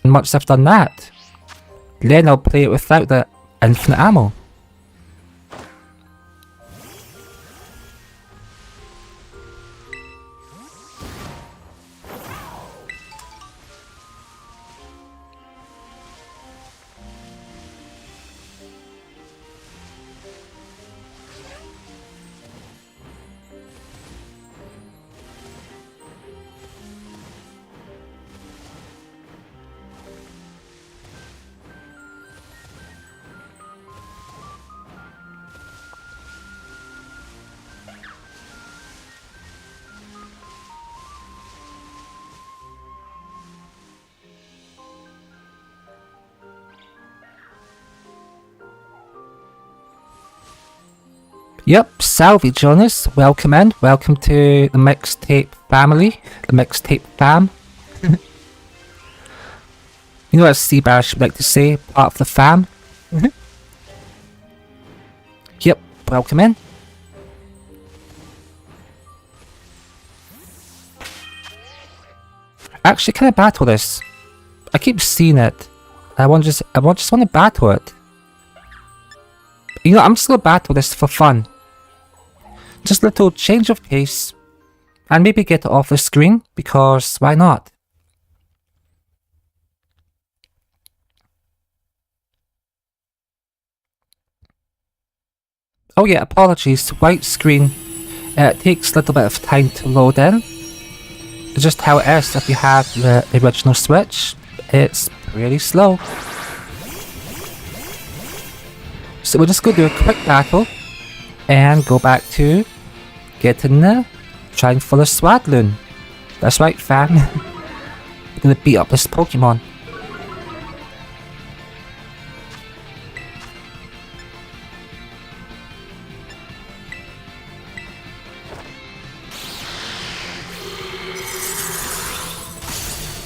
Speaker 1: And once I've done that, then I'll play it without the infinite ammo. Yep, Salvi Jonas, welcome in. Welcome to the mixtape family. The mixtape fam. You know as Seabash would like to say, part of the fam. Yep, welcome in. Actually, can I battle this? I keep seeing it. I just want to battle it. You know, I'm just gonna battle this for fun. Just a little change of pace. And maybe get it off the screen, because why not? Oh yeah, apologies, white screen. It takes a little bit of time to load in. It's just how it is if you have the original Switch. It's really slow. So we'll just go do a quick battle and go back to getting the trying for the Swadloon. That's right, fam. We're gonna beat up this Pokemon.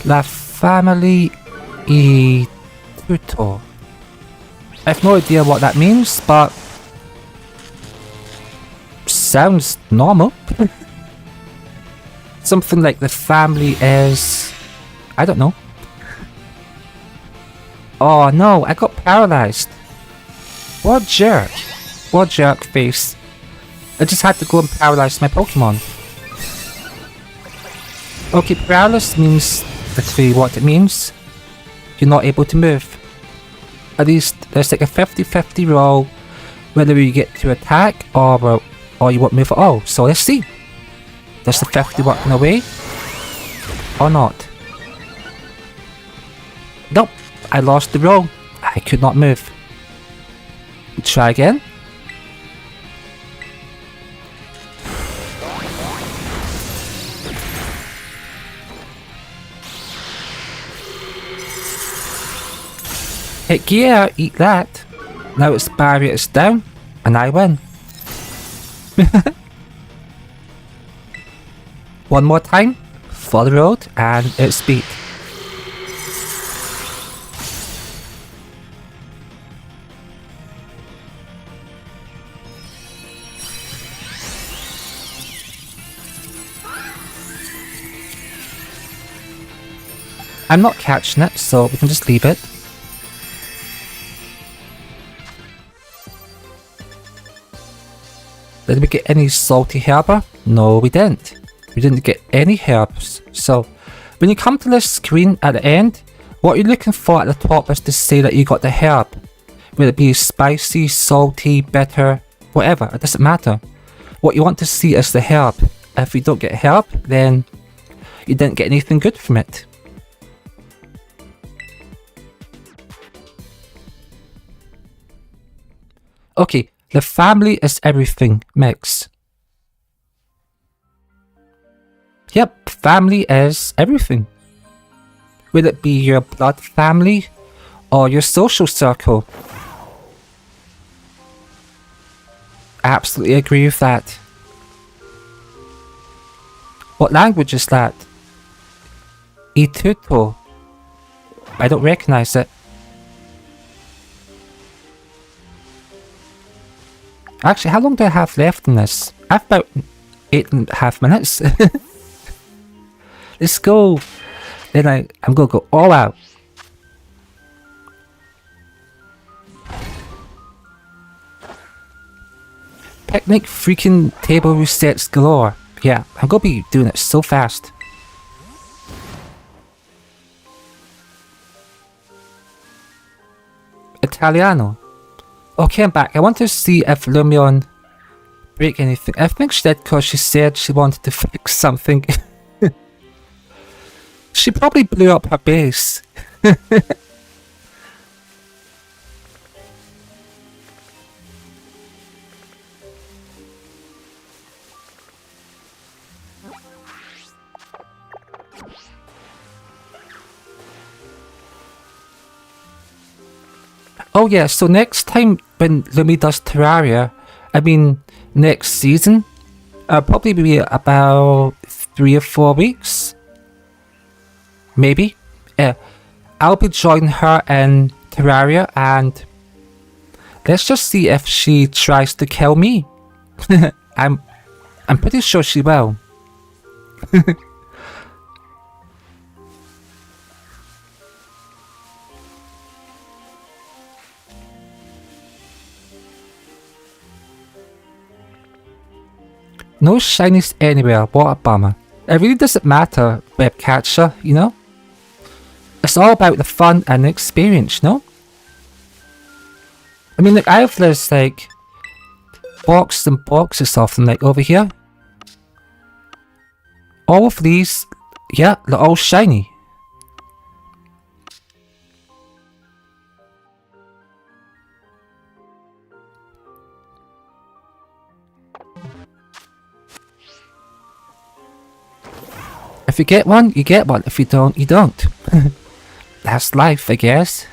Speaker 1: La Family y Tuto. I have no idea what that means, but sounds normal. Something like the family is... I don't know. Oh no, I got paralyzed. What jerk. What jerk face. I just had to go and paralyze my Pokemon. Okay, paralysis means, let's see what it means. You're not able to move. At least there's like a 50-50 roll whether you get to attack or you won't move at all. So let's see. Does the 50 working away or not? Nope, I lost the roll. I could not move. Try again. Heck yeah, eat that. Now its barrier is down, and I win. One more time, for the road, and it's beat. I'm not catching it, so we can just leave it. Did we get any salty herb? No, we didn't. We didn't get any herbs. So, when you come to this screen at the end, what you're looking for at the top is to say that you got the herb. Whether it be spicy, salty, bitter, whatever, it doesn't matter. What you want to see is the herb. If you don't get herb, then you didn't get anything good from it. Okay, the family is everything mix. Yep, family is everything. Whether it be your blood family or your social circle. I absolutely agree with that. What language is that? Ituto. I don't recognize it. Actually, how long do I have left in this? I have about 8.5 minutes. Let's go. Then I'm gonna go all out. Picnic freaking table resets galore. Yeah, I'm gonna be doing it so fast. Italiano. Okay, I'm back. I want to see if Lumion break anything. I think she did because she said she wanted to fix something. She probably blew up her base. Oh yeah, so next time when Lumi does Terraria, I mean next season, probably be about 3 or 4 weeks. Maybe. I'll be joining her in Terraria and let's just see if she tries to kill me. I'm pretty sure she will. No shinies anywhere, what a bummer. It really doesn't matter, Webcatcher, you know? It's all about the fun and the experience, you know? I mean, like, I have this, like, boxes and boxes of them, like, over here. All of these, yeah, they're all shiny. If you get one, you get one. If you don't, you don't. That's life, I guess.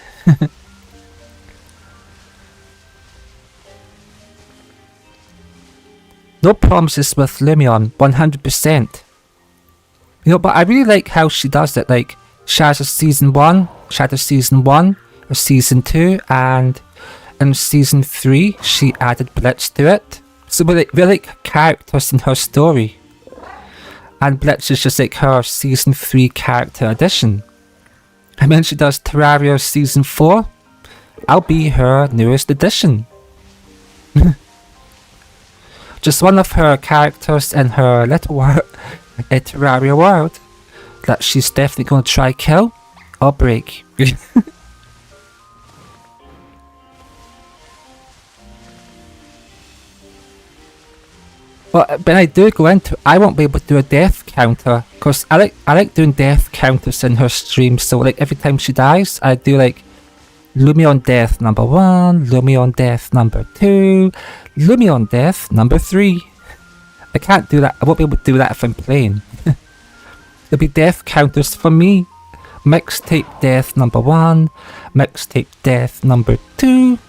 Speaker 1: No promises with Lumion, 100%. You know, but I really like how she does it. Like, she has a season 1, she had a season 1, a season 2, and in season 3, she added Blitz to it. So we're like characters in her story. And Blitz is just like her season 3 character addition. And when she does Terraria season 4, I'll be her newest addition. Just one of her characters in her little Terraria world that she's definitely going to try kill or break. But when I do go into, I won't be able to do a death counter because I like doing death counters in her stream. So like every time she dies, I do like Lumion death number 1, Lumion death number 2, Lumion death number 3. I can't do that. I won't be able to do that if I'm playing. There'll be death counters for me. Mixtape death number 1, mixtape death number 2.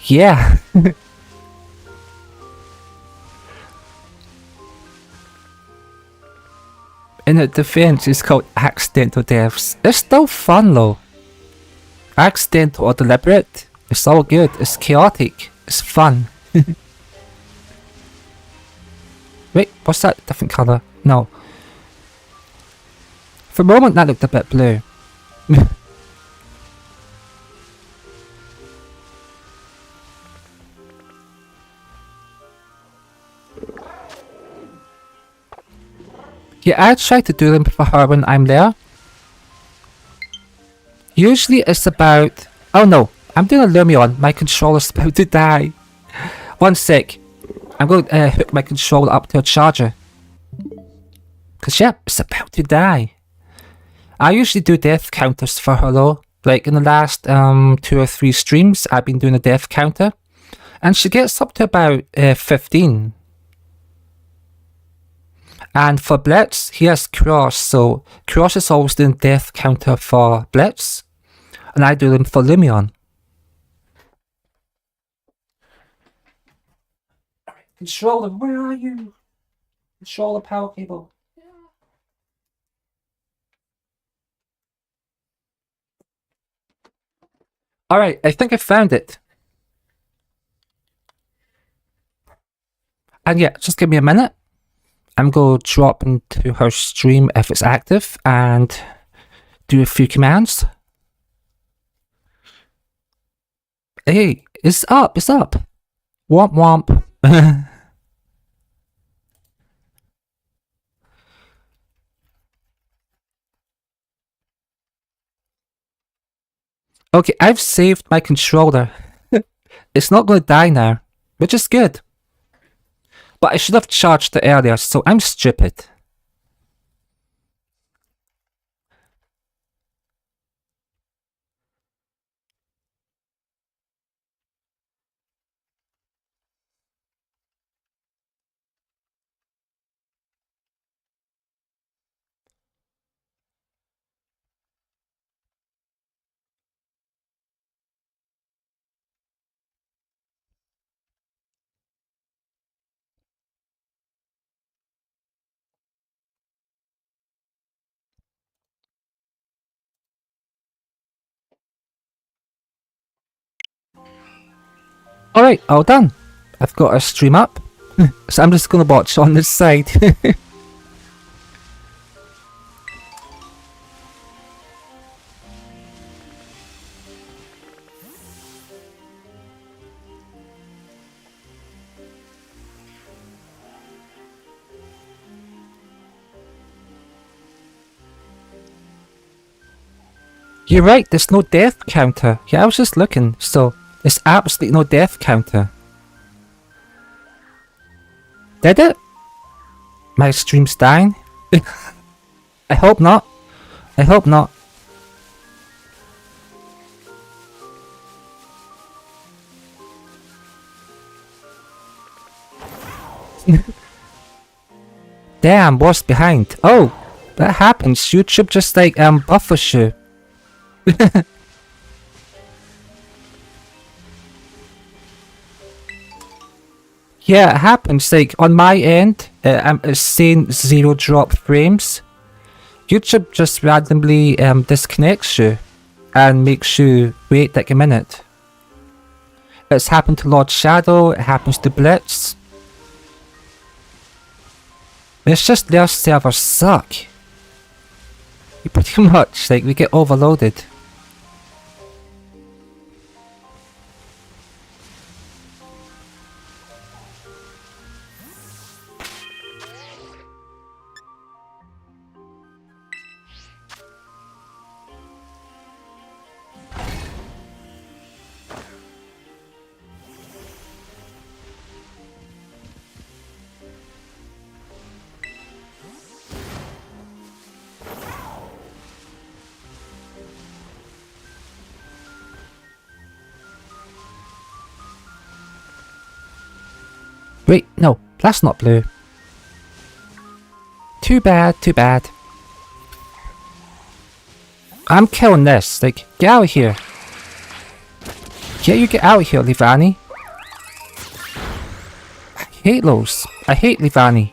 Speaker 1: Yeah. In the defense, it's called accidental deaths. It's still fun though. Accidental or deliberate, it's all good. It's chaotic. It's fun. Wait, what's that different colour? No. For a moment that looked a bit blue. Yeah, I try to do them for her when I'm there. Usually it's about... Oh no, I'm doing a Lumion. My controller's about to die. One sec. I'm going to hook my controller up to a charger. Because yeah, it's about to die. I usually do death counters for her though. Like in the last 2 or 3 streams, I've been doing a death counter. And she gets up to about 15. And for Blitz, he has Cross, so Cross is always doing death counter for Blitz, and I do them for Lumion. Controller, where are you? Controller power cable. Alright, I think I found it. And yeah, just give me a minute. I'm going to drop into her stream if it's active and do a few commands. Hey, it's up, it's up. Womp womp. Okay, I've saved my controller. It's not going to die now, which is good. But I should have charged it earlier, so I'm stupid. Alright, all done. I've got a stream up, so I'm just going to watch on this side. You're right, there's no death counter. Yeah, I was just looking, so there's absolutely no death counter. Did it? My stream's dying? I hope not. I hope not. Damn, what's behind? Oh, that happens. YouTube just like buffers you. Yeah, it happens. Like on my end, it's saying 0 drop frames. YouTube just randomly disconnects you and makes you wait like a minute. It's happened to Lord Shadow. It happens to Blitz. It's just their servers suck. Pretty much, like we get overloaded. Wait, no, that's not blue. Too bad, too bad. I'm killing this, like, get out of here. Yeah, you get out of here, Livani. I hate those. I hate Livani.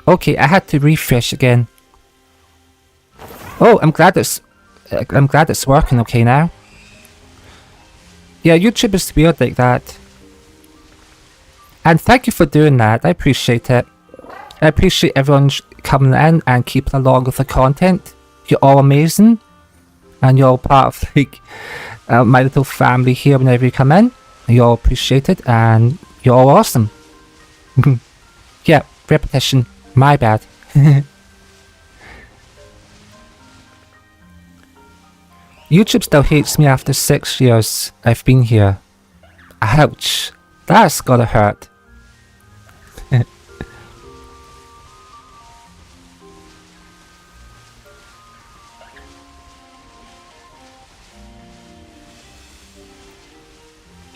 Speaker 1: Okay, I had to refresh again. Oh, I'm glad it's working okay now. Yeah, YouTube is weird like that. And thank you for doing that, I appreciate it. I appreciate everyone coming in and keeping along with the content. You're all amazing. And you're all part of like my little family here whenever you come in. You're all appreciated and you're all awesome. Yeah, repetition, my bad. YouTube still hates me after 6 years I've been here. Ouch. That's gotta hurt.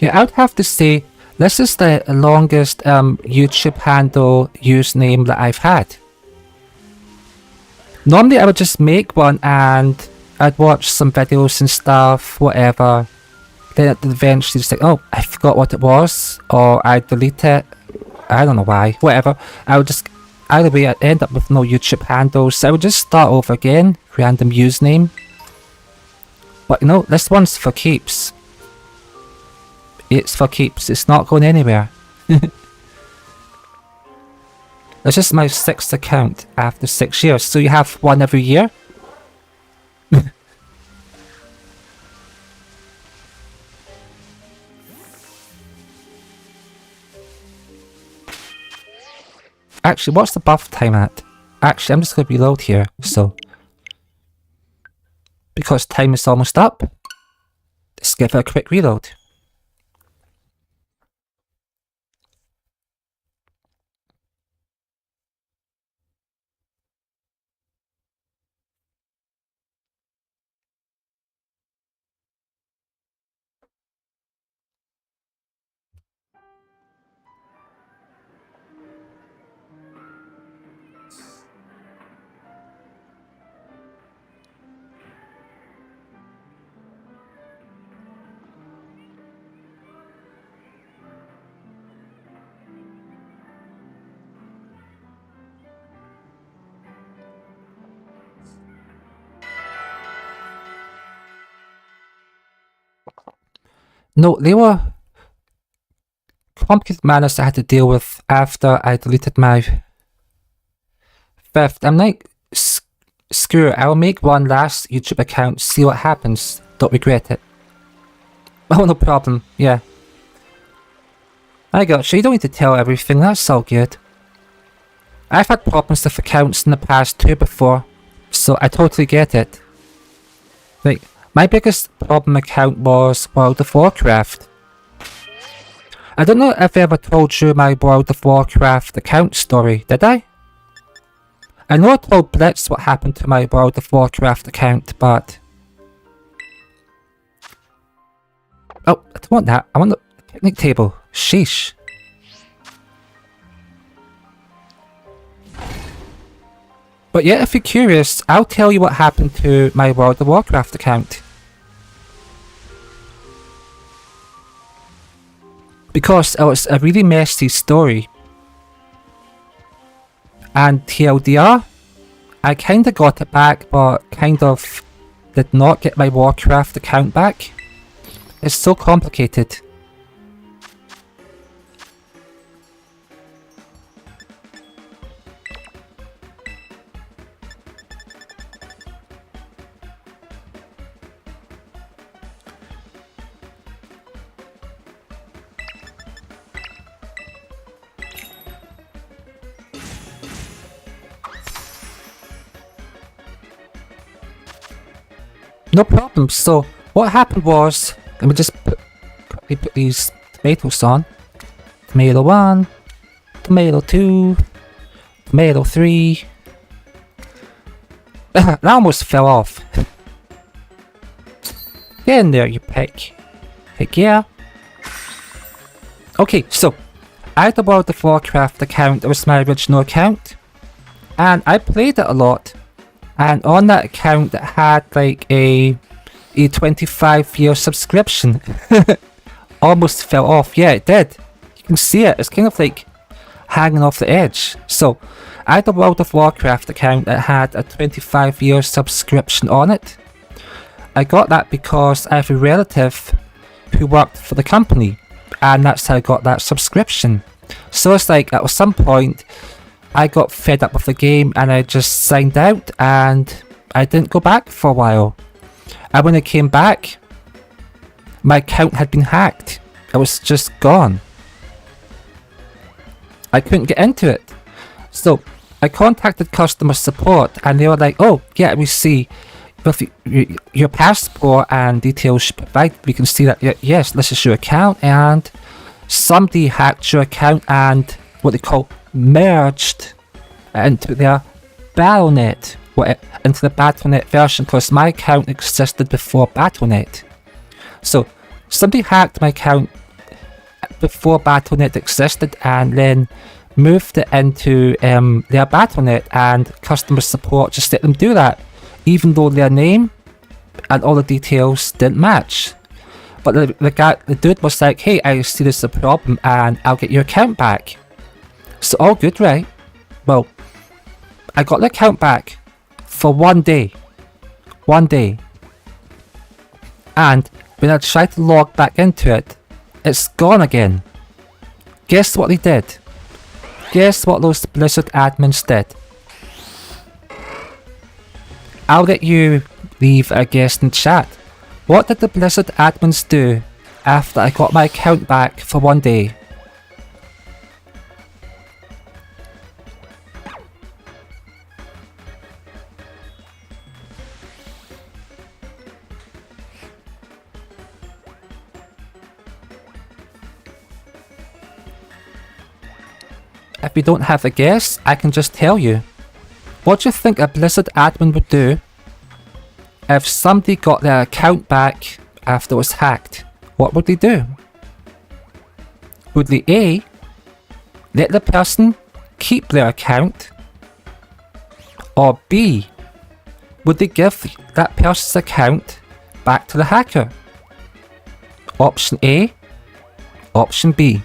Speaker 1: Yeah, I would have to say This is the longest YouTube handle username that I've had. Normally I would just make one and I'd watch some videos and stuff, whatever. Then it eventually just like, oh, I forgot what it was, or I'd delete it. I don't know why, whatever. I would just, either way, I'd end up with no YouTube handles. So I would just start over again, random username. But you know, this one's for keeps. It's for keeps, it's not going anywhere. This is my 6th account after 6 years, so you have one every year? Actually, what's the buff time at? Actually, I'm just going to reload here, so... Because time is almost up, let's give it a quick reload. No, they were complicated matters I had to deal with after I deleted my 5th. I'm like, screw it, I'll make one last YouTube account, see what happens, don't regret it. Oh, no problem, yeah. I got you, you don't need to tell everything, that's all good. I've had problems with accounts in the past too before, so I totally get it. Like, my biggest problem account was World of Warcraft. I don't know if I ever told you my World of Warcraft account story, did I? I know I told Blitz what happened to my World of Warcraft account, but... Oh, I don't want that, I want the picnic table, sheesh. But yeah, if you're curious, I'll tell you what happened to my World of Warcraft account. Because it was a really messy story. And TLDR, I kinda got it back, but kind of did not get my Warcraft account back. It's so complicated. No problem. So what happened was, let me just quickly put these tomatoes on. Tomato 1, tomato 2, tomato 3. That almost fell off. Get in there, you pig. Heck yeah. Okay, so I had the World of Warcraft account. It was my original account, and I played it a lot. And on that account, it had like a 25-year subscription. Almost fell off. Yeah, it did. You can see it. It's kind of like hanging off the edge. So, I had a World of Warcraft account that had a 25-year subscription on it. I got that because I have a relative who worked for the company, and that's how I got that subscription. So it's like at some point, I got fed up with the game and I just signed out and I didn't go back for a while. And when I came back, my account had been hacked. It was just gone. I couldn't get into it. So I contacted customer support and they were like, oh yeah, we see with your passport and details provided, we can see that yes, this is your account, and somebody hacked your account and what they call merged into their Battle.net, into the Battle.net version, because my account existed before Battle.net. So somebody hacked my account before Battle.net existed, and then moved it into their Battle.net, and customer support just let them do that, even though their name and all the details didn't match. But the dude was like, hey, I see this is a problem and I'll get your account back. So all good, right? Well, I got the account back for 1 day. 1 day. And when I tried to log back into it, it's gone again. Guess what they did? Guess what those Blizzard admins did? I'll let you leave a guess in chat. What did the Blizzard admins do after I got my account back for 1 day? If you don't have a guess, I can just tell you. What do you think a Blizzard admin would do if somebody got their account back after it was hacked? What would they do? Would they A, let the person keep their account? Or B, would they give that person's account back to the hacker? Option A, option B.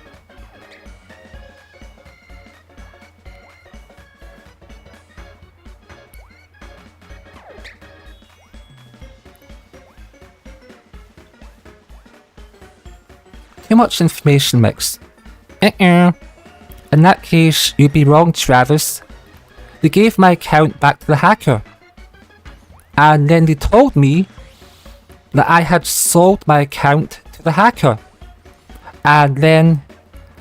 Speaker 1: Too much information mix. In that case, you'd be wrong, Travis. They gave my account back to the hacker. And then they told me that I had sold my account to the hacker. And then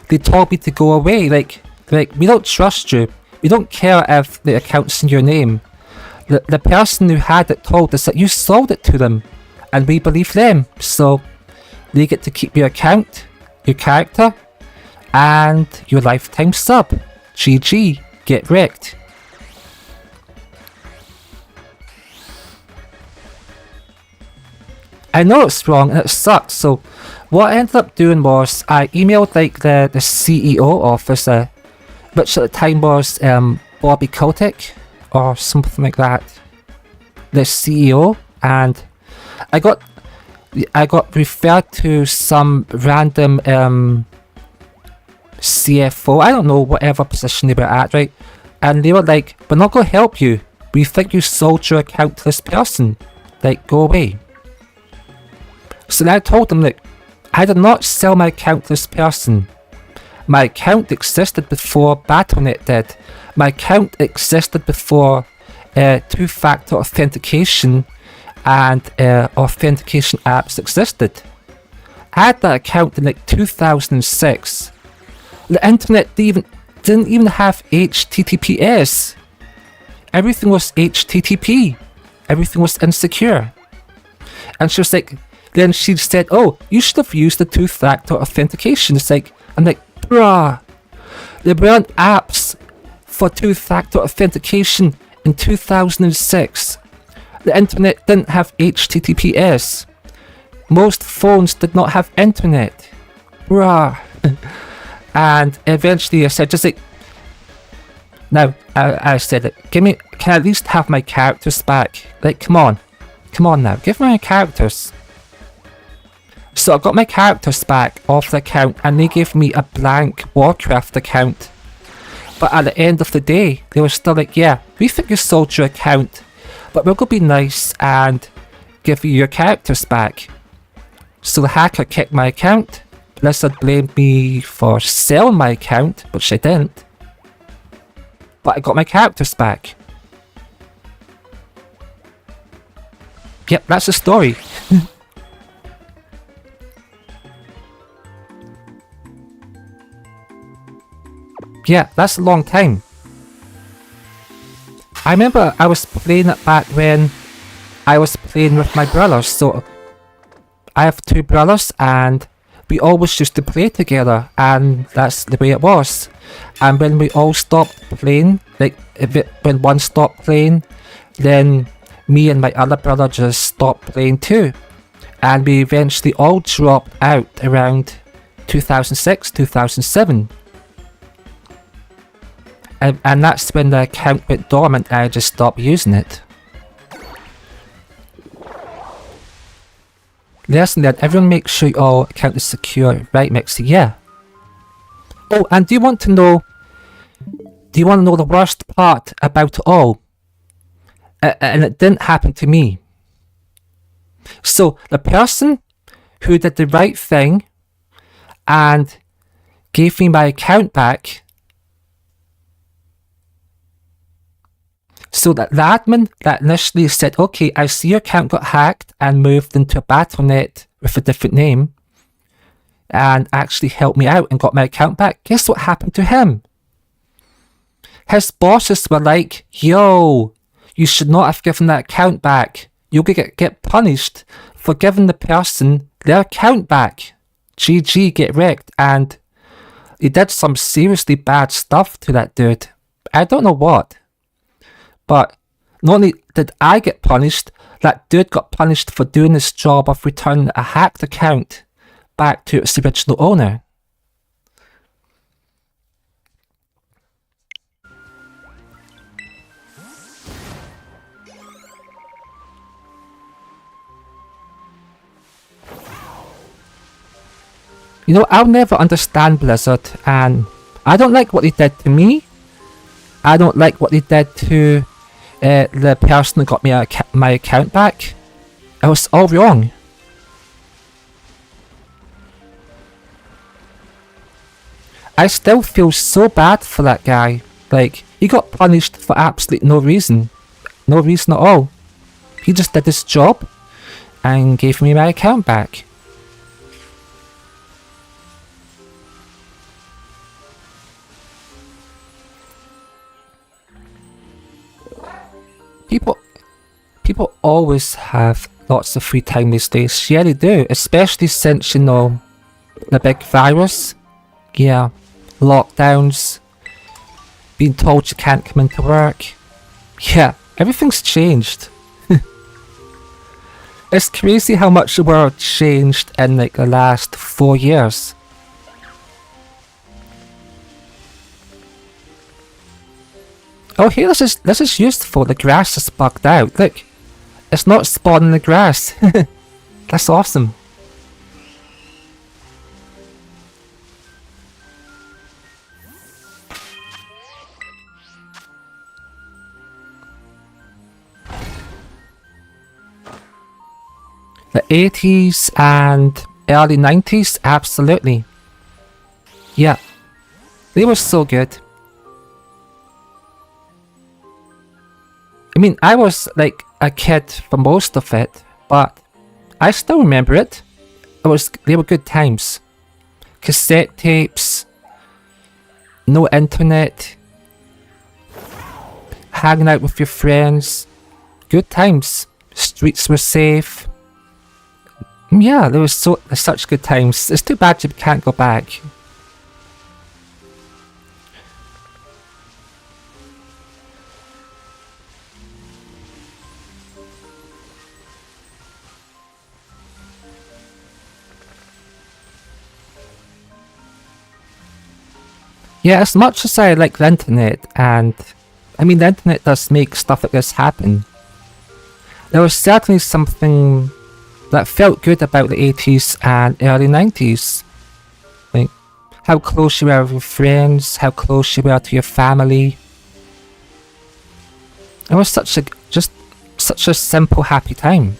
Speaker 1: they told me to go away. Like, we don't trust you. We don't care if the account's in your name. The person who had it told us that you sold it to them. And we believe them. So they get to keep your account, your character, and your lifetime sub. GG, get wrecked. I know it's wrong and it sucks, so what I ended up doing was I emailed like the CEO office, which at the time was Bobby Kotick or something like that, the CEO, and I got referred to some random CFO, I don't know, whatever position they were at, right? And they were like, we're not going to help you. We think you sold your account to this person. Like, go away. So then I told them, look, I did not sell my account to this person. My account existed before Battle.net did. My account existed before two-factor authentication and authentication apps existed. I had that account in like 2006. The internet didn't even have HTTPS. Everything was HTTP. Everything was insecure. And she was like, then she said, oh, you should have used the two-factor authentication. It's like, I'm like, bruh, there weren't apps for two-factor authentication in 2006. The internet didn't have HTTPS. Most phones did not have internet. Bruh. And eventually I said, just like, now, I said, can I at least have my characters back? Like, come on now, give me my characters. So I got my characters back off the account and they gave me a blank Warcraft account. But at the end of the day, they were still like, yeah, we think you sold your account, but we're going to be nice and give you your characters back. So the hacker kicked my account. Blizzard blamed me for selling my account, which I didn't. But I got my characters back. Yep, that's the story. Yeah, that's a long time. I remember I was playing it back when I was playing with my brothers. So I have two brothers and we always used to play together, and that's the way it was. And when we all stopped playing, like when one stopped playing, then me and my other brother just stopped playing too. And we eventually all dropped out around 2006, 2007. And that's when the account went dormant and I just stopped using it. Lesson then, everyone make sure your account is secure. Right, Mixie? Yeah. Oh, and do you want to know the worst part about it all? And it didn't happen to me. So, the person who did the right thing and gave me my account back, so that the admin that initially said, okay, I see your account got hacked and moved into a Battle.net with a different name, and actually helped me out and got my account back, guess what happened to him? His bosses were like, yo, you should not have given that account back. You'll get punished for giving the person their account back. GG, get wrecked. And he did some seriously bad stuff to that dude. I don't know what. But not only did I get punished, that dude got punished for doing his job of returning a hacked account back to its original owner. You know, I'll never understand Blizzard, and I don't like what they did to me. I don't like what they did to the person that got me my account back. It was all wrong. I still feel so bad for that guy. Like, he got punished for absolutely no reason. No reason at all. He just did his job and gave me my account back. People always have lots of free time these days. Yeah, they do. Especially since, you know, the big virus. Yeah. Lockdowns. Being told you can't come into work. Yeah, everything's changed. It's crazy how much the world changed in like the last 4 years. Oh, hey, this is useful. The grass is bugged out. Look, it's not spawning the grass. That's awesome. The 80s and early 90s, absolutely. Yeah, they were so good. I mean, I was like a kid for most of it, but I still remember it. They were good times. Cassette tapes, no internet, hanging out with your friends, good times. Streets were safe. Yeah, there was such good times. It's too bad you can't go back. Yeah, as much as I like the internet, and I mean the internet does make stuff like this happen, there was certainly something that felt good about the 80s and early 90s. Like, how close you were with your friends, how close you were to your family. It was such a simple, happy time.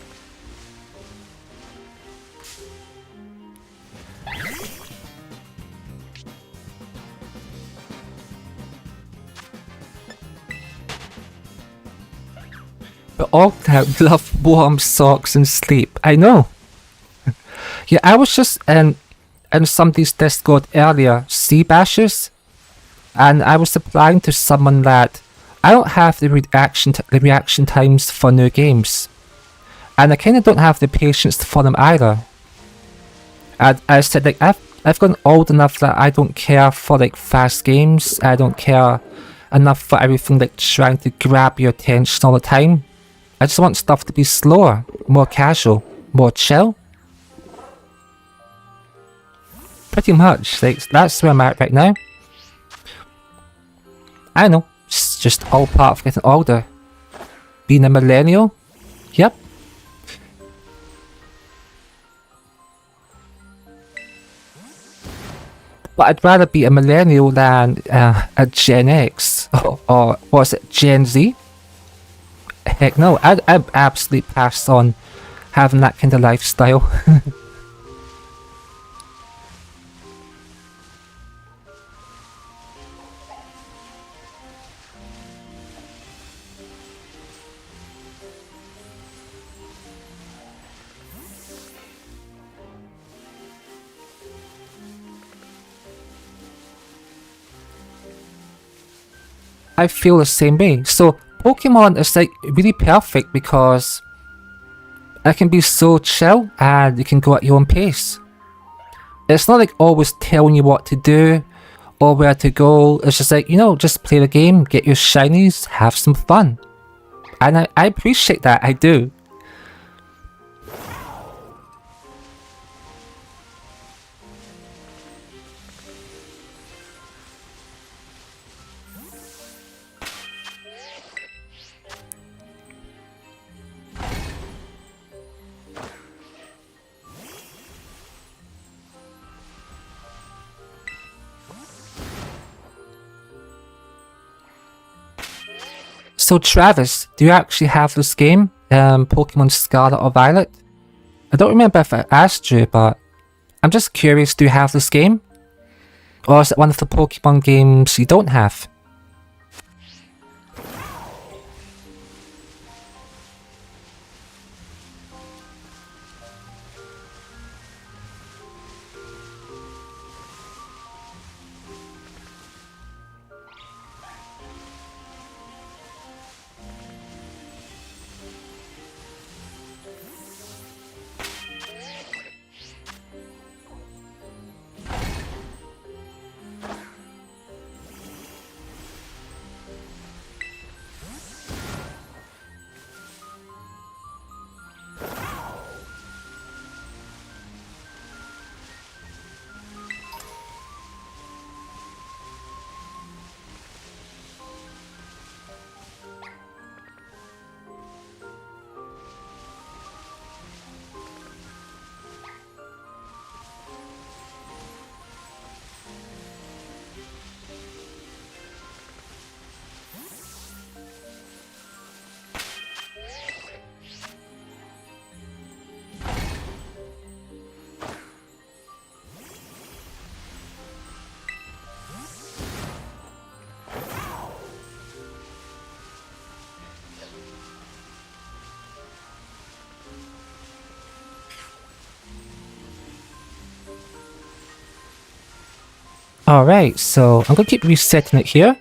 Speaker 1: But all that love warm socks and sleep. I know. Yeah, I was just in somebody's Discord earlier, Sea Bashers, and I was replying to someone that I don't have the reaction times for new games, and I kind of don't have the patience for them either. And I said, like, I've gotten old enough that I don't care for like fast games. I don't care enough for everything like trying to grab your attention all the time. I just want stuff to be slower, more casual, more chill. pretty much. Like, that's where I'm at right now. I know. It's just all part of getting older. Being a millennial? Yep. But I'd rather be a millennial than a Gen X. Or was it Gen Z? Heck no, I'd absolutely pass on having that kind of lifestyle. I feel the same way. So Pokemon is like really perfect because it can be so chill and you can go at your own pace. It's not like always telling you what to do or where to go. It's just like, you know, just play the game, get your shinies, have some fun. And I appreciate that, I do. So Travis, do you actually have this game? Pokemon Scarlet or Violet? I don't remember if I asked you, but I'm just curious, do you have this game? Or is it one of the Pokemon games you don't have? Alright, so I'm gonna keep resetting it here.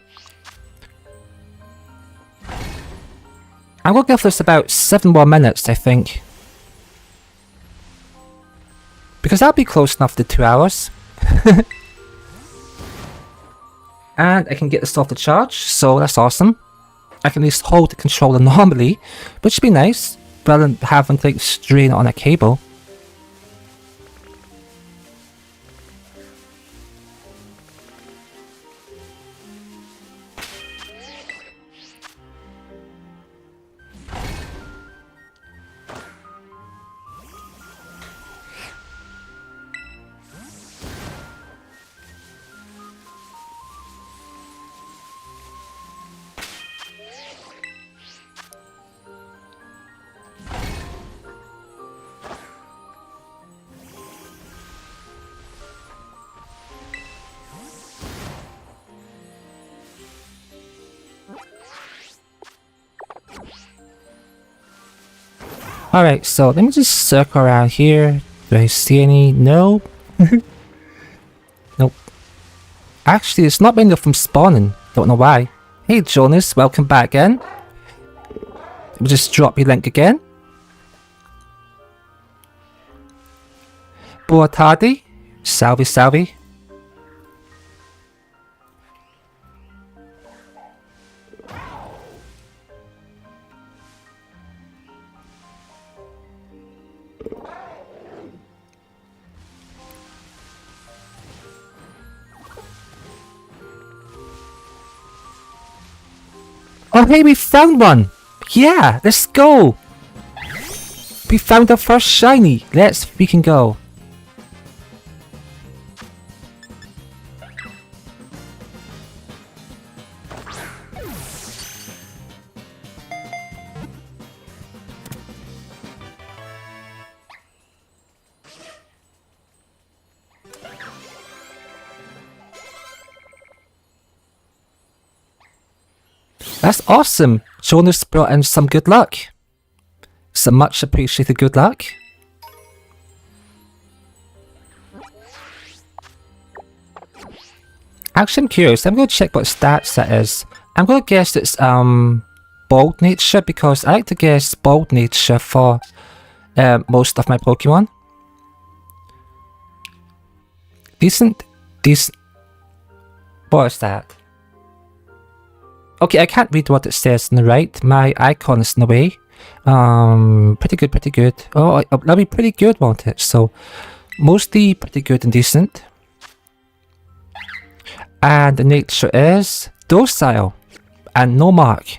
Speaker 1: I'm gonna give this about 7 more minutes, I think. Because that'll be close enough to 2 hours. And I can get this off the charge, so that's awesome. I can at least hold the controller normally, which would be nice, rather than having to like, strain it on a cable. Alright, so let me just circle around here. Do I see any? No? Nope. Actually, it's not many of them spawning. Don't know why. Hey Jonas, welcome back again. Let me just drop your link again. Boa tarde. Salve, salve. Oh, hey, we found one! Yeah, let's go! We found our first shiny! Let's freaking go! That's awesome! Jonas brought in some good luck. Some much appreciated good luck. Actually, I'm curious. I'm going to check what stats that is. I'm going to guess it's bold nature, because I like to guess bold nature for most of my Pokemon. Decent. What is that? Okay, I can't read what it says on the right. My icon is in the way. Pretty good. Oh, that'll be pretty good, won't it? So, mostly pretty good and decent. And the nature is docile and no mark.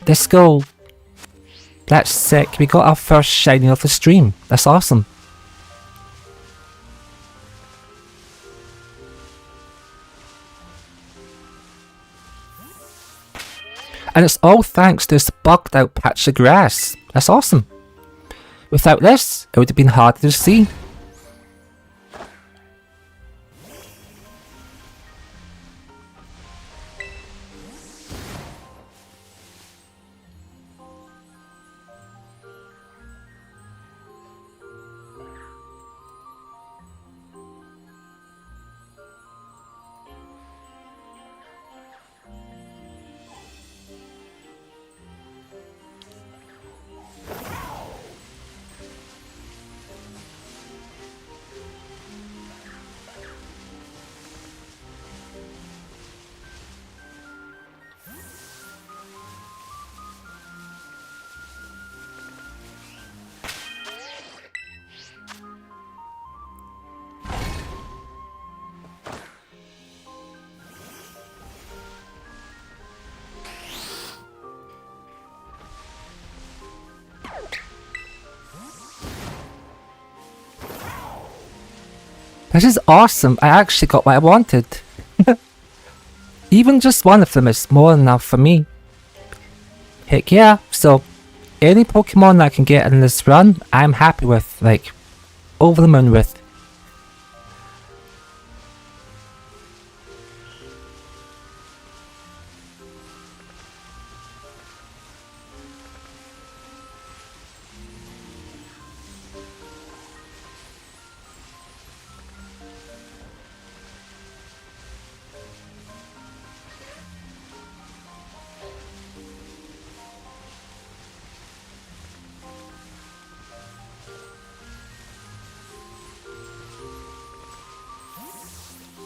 Speaker 1: Let's go. That's sick. We got our first shiny of the stream. That's awesome. And it's all thanks to this bugged out patch of grass. That's awesome. Without this, it would have been harder to see. This is awesome. I actually got what I wanted. Even just one of them is more than enough for me. Heck yeah. So, any Pokemon I can get in this run, I'm happy with. Like, over the moon with.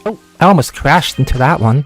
Speaker 1: Oh, I almost crashed into that one.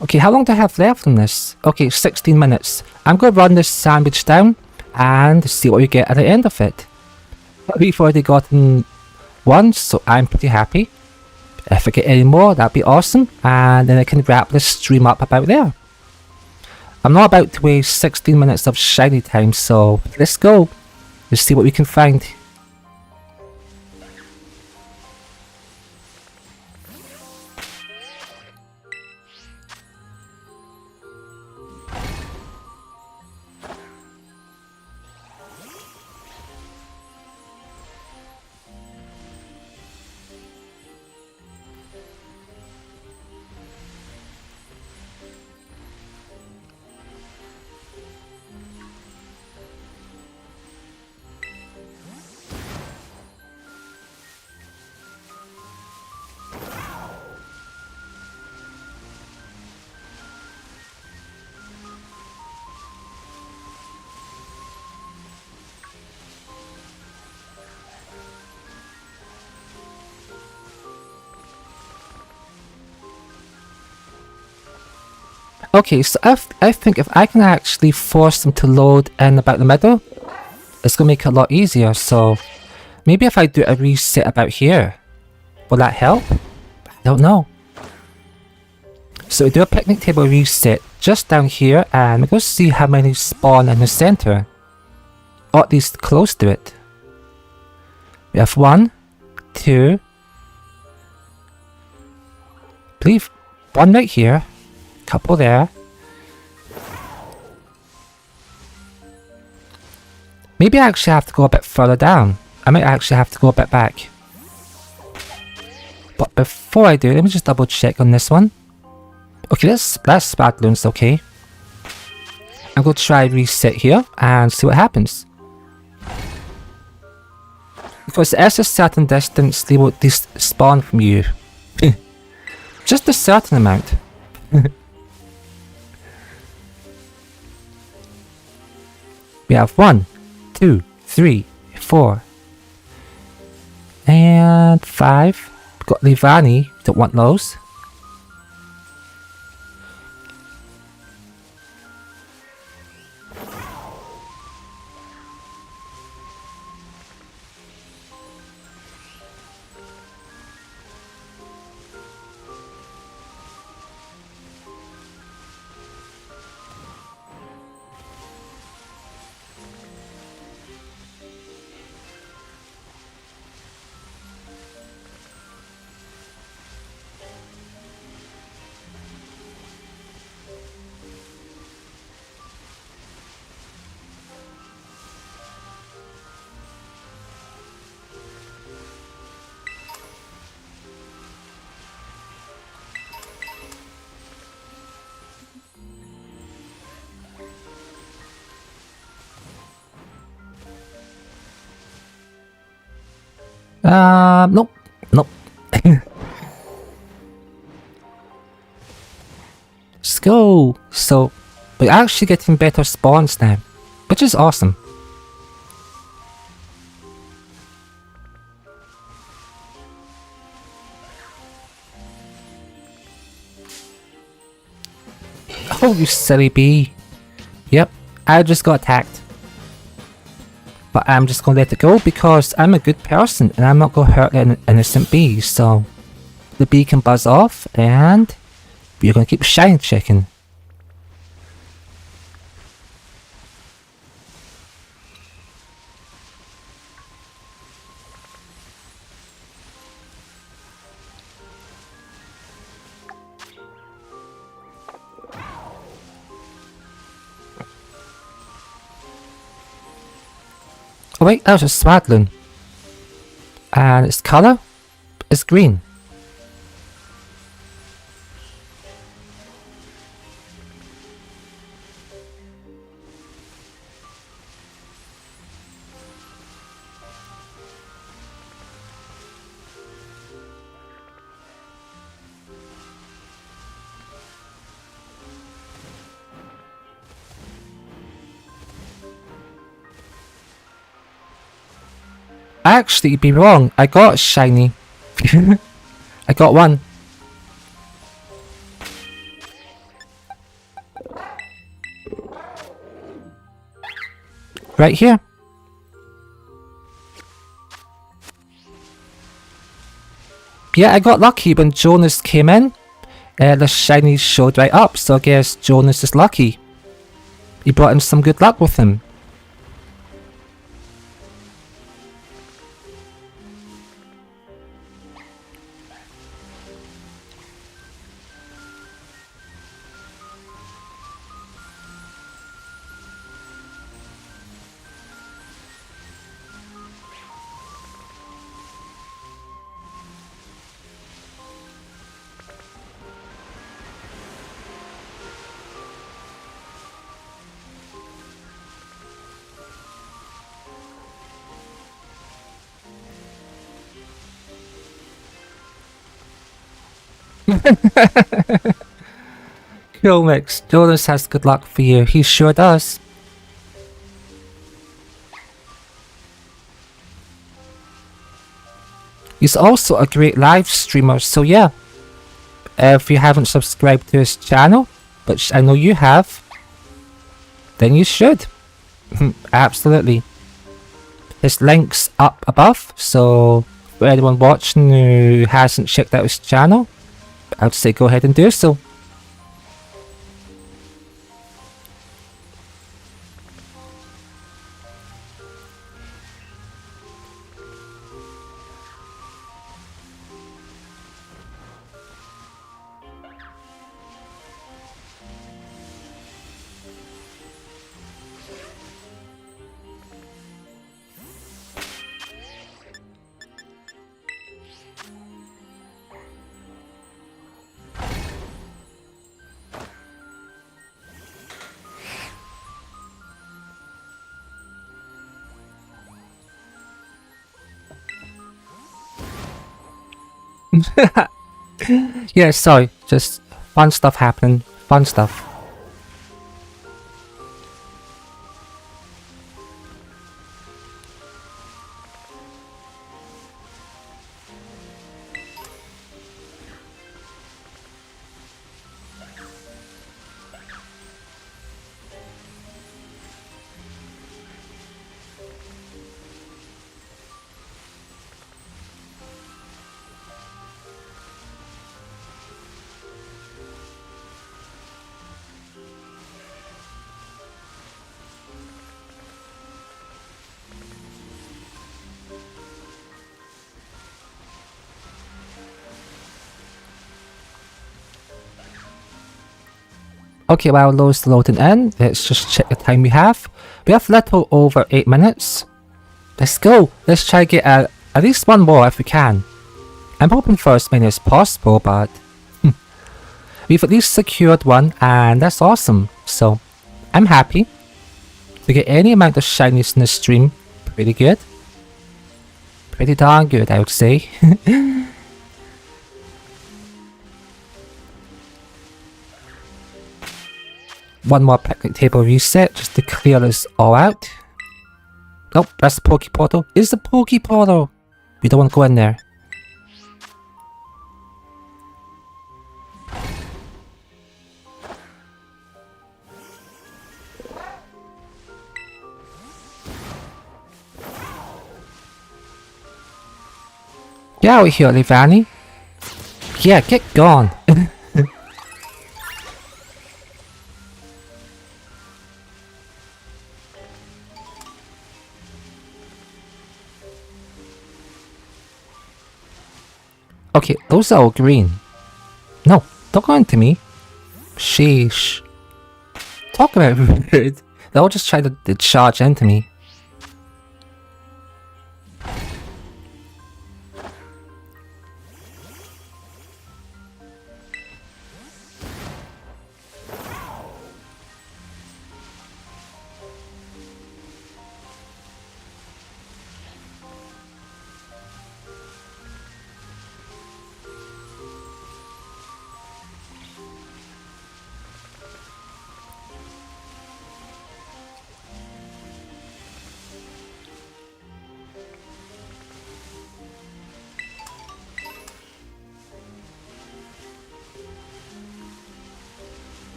Speaker 1: Okay, how long do I have left on this? Okay, 16 minutes. I'm going to run this sandwich down and see what we get at the end of it. We've already gotten one, so I'm pretty happy. If I get any more, that'd be awesome, and then I can wrap this stream up about there. I'm not about to waste 16 minutes of shiny time, so let's go. Let's see what we can find. Okay, so I think if I can actually force them to load in about the middle, it's gonna make it a lot easier. So maybe if I do a reset about here, will that help? I don't know. So we do a picnic table reset just down here, and we're going to see how many spawn in the center, or at least close to it. We have 1, 2, I believe 1 right here, couple there. Maybe I actually have to go a bit further down. I might actually have to go a bit back. But before I do, let me just double check on this one. Okay, that's Swadloon's okay. I'm going to try reset here and see what happens. Because as a certain distance, they will despawn from you. Just a certain amount. We have 1, 2, 3, 4, and 5. We've got Livani, don't want those. Nope. Nope. Let's go. So, we're actually getting better spawns now, which is awesome. Oh, you silly bee. Yep, I just got attacked. But I'm just gonna let it go because I'm a good person and I'm not gonna hurt an innocent bee, so the bee can buzz off and we're gonna keep shiny checking. Oh wait, that was a Swadloon. And its colour is green. Actually, you'd be wrong. I got shiny. I got one. Right here. Yeah, I got lucky when Jonas came in. The shiny showed right up, so I guess Jonas is lucky. He brought him some good luck with him. Cool mix. Jonas has good luck for you. He sure does. He's also a great live streamer, so yeah. If you haven't subscribed to his channel, which I know you have, then you should. Absolutely. His link's up above, so for anyone watching who hasn't checked out his channel, I'd say go ahead and do so. Yeah, sorry, just fun stuff happening, fun stuff. Okay, while those loading in, let's just check the time we have. We have little over 8 minutes. Let's go. Let's try to get at least one more if we can. I'm hoping for as many as possible, but we've at least secured one, and that's awesome. So, I'm happy. To get any amount of shinies in the stream, pretty good. Pretty darn good, I would say. One more picnic table reset just to clear this all out. Oh, that's the Poke Portal. It's the Poke Portal! We don't want to go in there. Get out of here, Levani. Yeah, get gone. Okay, those are all green. No, don't go into me. Sheesh. Talk about rude. They'll just try to charge into me.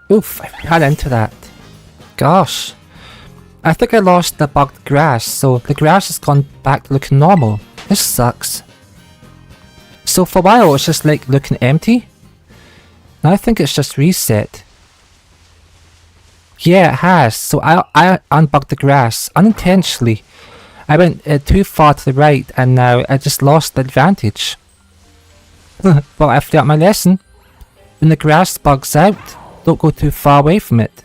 Speaker 1: Oof, I ran into that. Gosh. I think I lost the bugged grass, so the grass has gone back to looking normal. This sucks. So for a while it was just like looking empty. Now I think it's just reset. Yeah, it has. So I unbugged the grass unintentionally. I went too far to the right and now I just lost the advantage. Well, I've learnt my lesson. When the grass bugs out, don't go too far away from it.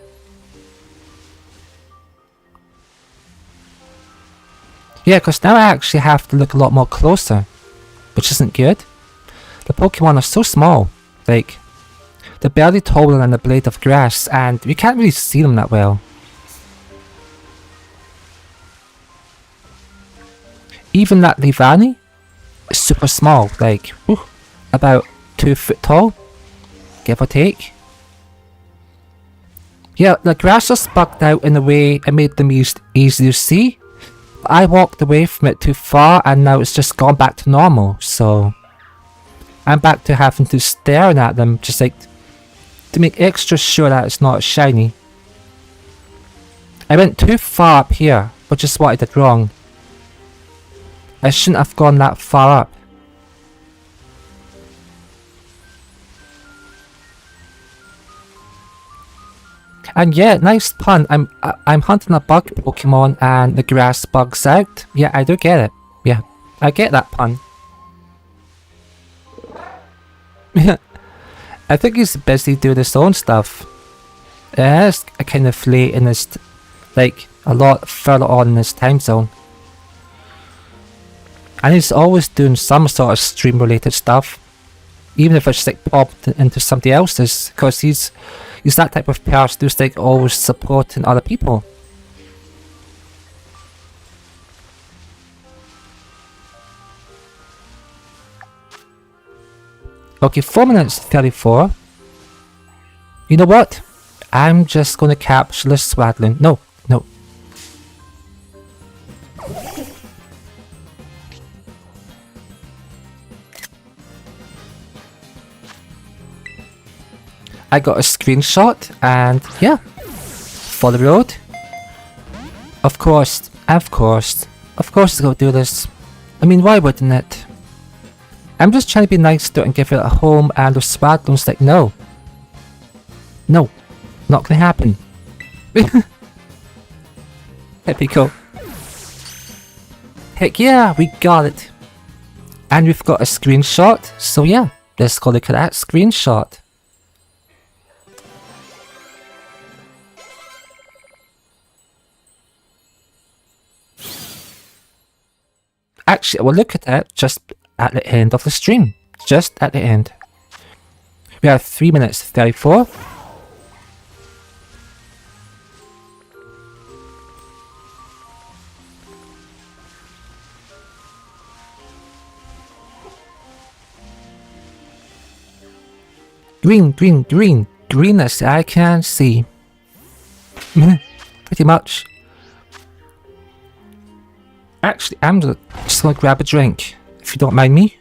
Speaker 1: Yeah, because now I actually have to look a lot more closer, which isn't good. The Pokemon are so small, like, they're barely taller than a blade of grass, and we can't really see them that well. Even that Levani is super small, like, about 2 foot tall, give or take. Yeah, the grass was bugged out in a way it made them easy to see, I walked away from it too far and now it's just gone back to normal, so I'm back to having to stare at them just like to make extra sure that it's not shiny. I went too far up here, which is what I did wrong. I shouldn't have gone that far up. And yeah, nice pun. I'm hunting a bug Pokemon and the grass bug's out. Yeah, I do get it. Yeah, I get that pun. I think he's busy doing his own stuff. It's a kind of late in his, like, a lot further on in his time zone. And he's always doing some sort of stream related stuff. Even if it's like popped into somebody else's, because he's that type of person who's like always supporting other people. Okay, 4 minutes 34. You know what? I'm just gonna capture the Swadloon. No. I got a screenshot and yeah, follow the road. Of course it's gonna do this. I mean, why wouldn't it? I'm just trying to be nice to it and give it a home, and the Swadloon's like, no, not gonna happen. There we go. Heck yeah, we got it. And we've got a screenshot, so yeah, let's go look at that screenshot. Actually, we'll look at that just at the end of the stream. Just at the end. We have 3 minutes 34. Green as I can see. Pretty much. Actually, I'm just gonna grab a drink, if you don't mind me.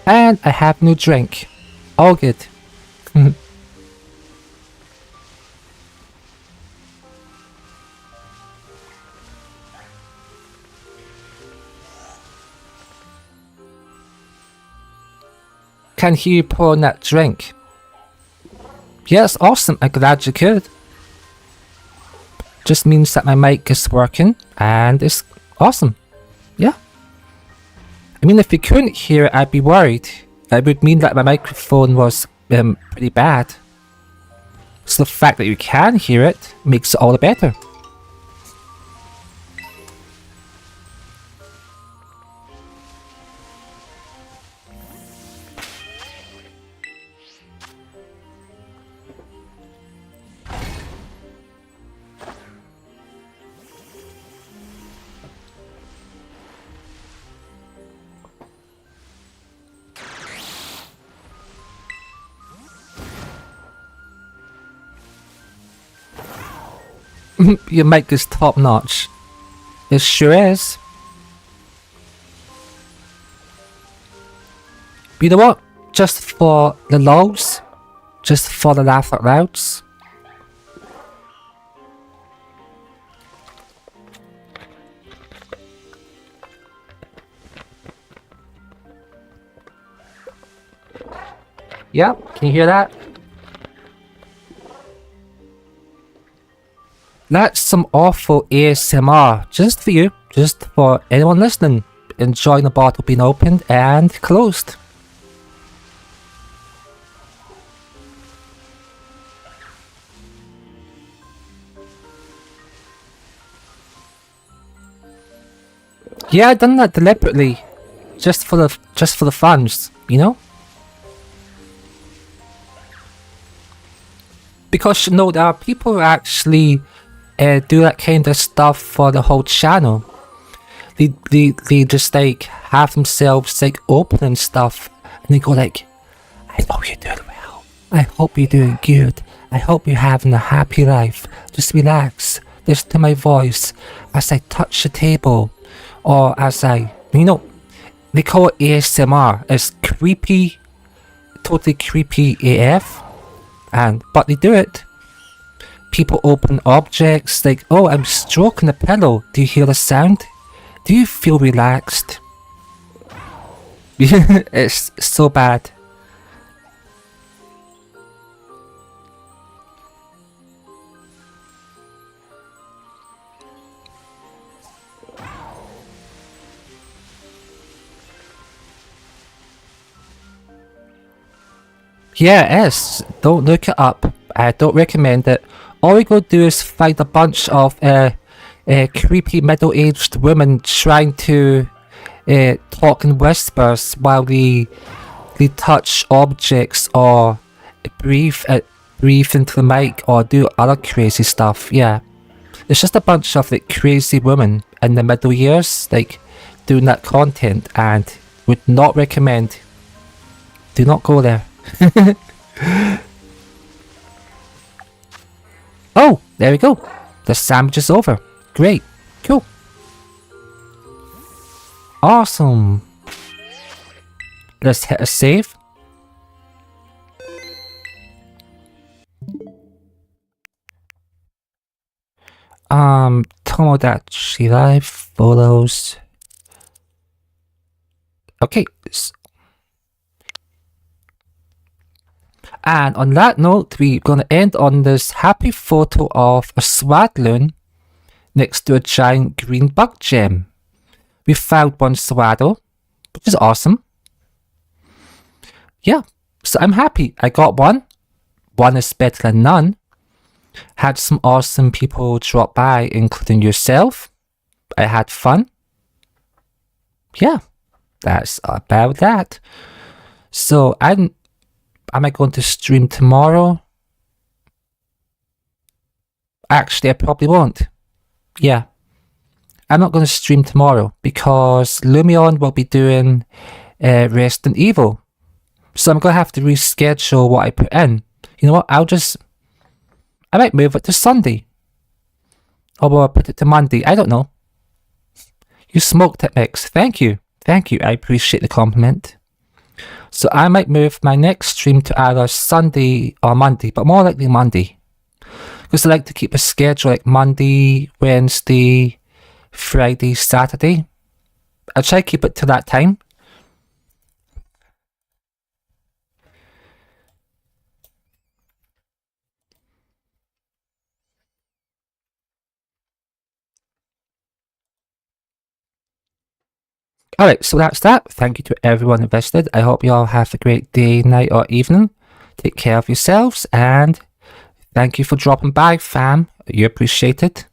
Speaker 1: And I have no drink. All good. Can hear you pouring that drink. Yeah, that's awesome. I'm glad you could. Just means that my mic is working and it's awesome. Yeah. I mean, if you couldn't hear it, I'd be worried. It would mean that my microphone was pretty bad. So the fact that you can hear it makes it all the better. Your mic is top notch. It sure is. But you know what? Just for the lols, just for the laugh out louds. Yep, can you hear that? That's some awful ASMR, just for you, just for anyone listening, enjoying the bottle being opened and closed. Yeah, I done that deliberately, just for the funds, you know. Because you know there are people who actually do that kind of stuff for the whole channel. They just like have themselves like open and stuff, and they go like, "I hope you're doing well. I hope you're doing good. I hope you're having a happy life. Just relax. Listen to my voice as I touch the table, or as I, you know, they call it ASMR. It's creepy, totally creepy AF." But they do it. People open objects like, "Oh, I'm stroking a pillow. Do you hear the sound? Do you feel relaxed?" It's so bad. Yeah, it is. Don't look it up. I don't recommend it. All you go do is find a bunch of creepy middle-aged women trying to talk in whispers while they touch objects or breathe into the mic or do other crazy stuff. Yeah, it's just a bunch of like crazy women in the middle years like doing that content, and would not recommend. Do not go there. Oh, there we go. The sandwich is over. Great. Cool. Awesome. Let's hit a save. Tomodachi Live photos. Okay. And on that note, we're going to end on this happy photo of a Swadloon next to a giant green bug gem. We found one Swaddle, which is awesome. Yeah, so I'm happy. I got one. One is better than none. Had some awesome people drop by, including yourself. I had fun. Yeah, that's about that. So am I going to stream tomorrow? Actually, I probably won't. Yeah. I'm not going to stream tomorrow because Lumion will be doing Resident Evil. So I'm going to have to reschedule what I put in. You know what? I might move it to Sunday. Or will I put it to Monday? I don't know. You smoked it, Mix. Thank you. Thank you. I appreciate the compliment. So I might move my next stream to either Sunday or Monday, but more likely Monday. Because I like to keep a schedule like Monday, Wednesday, Friday, Saturday. I'll try to keep it to that time. Alright, so that's that. Thank you to everyone who visited. I hope you all have a great day, night, or evening. Take care of yourselves, and thank you for dropping by, fam. You appreciate it.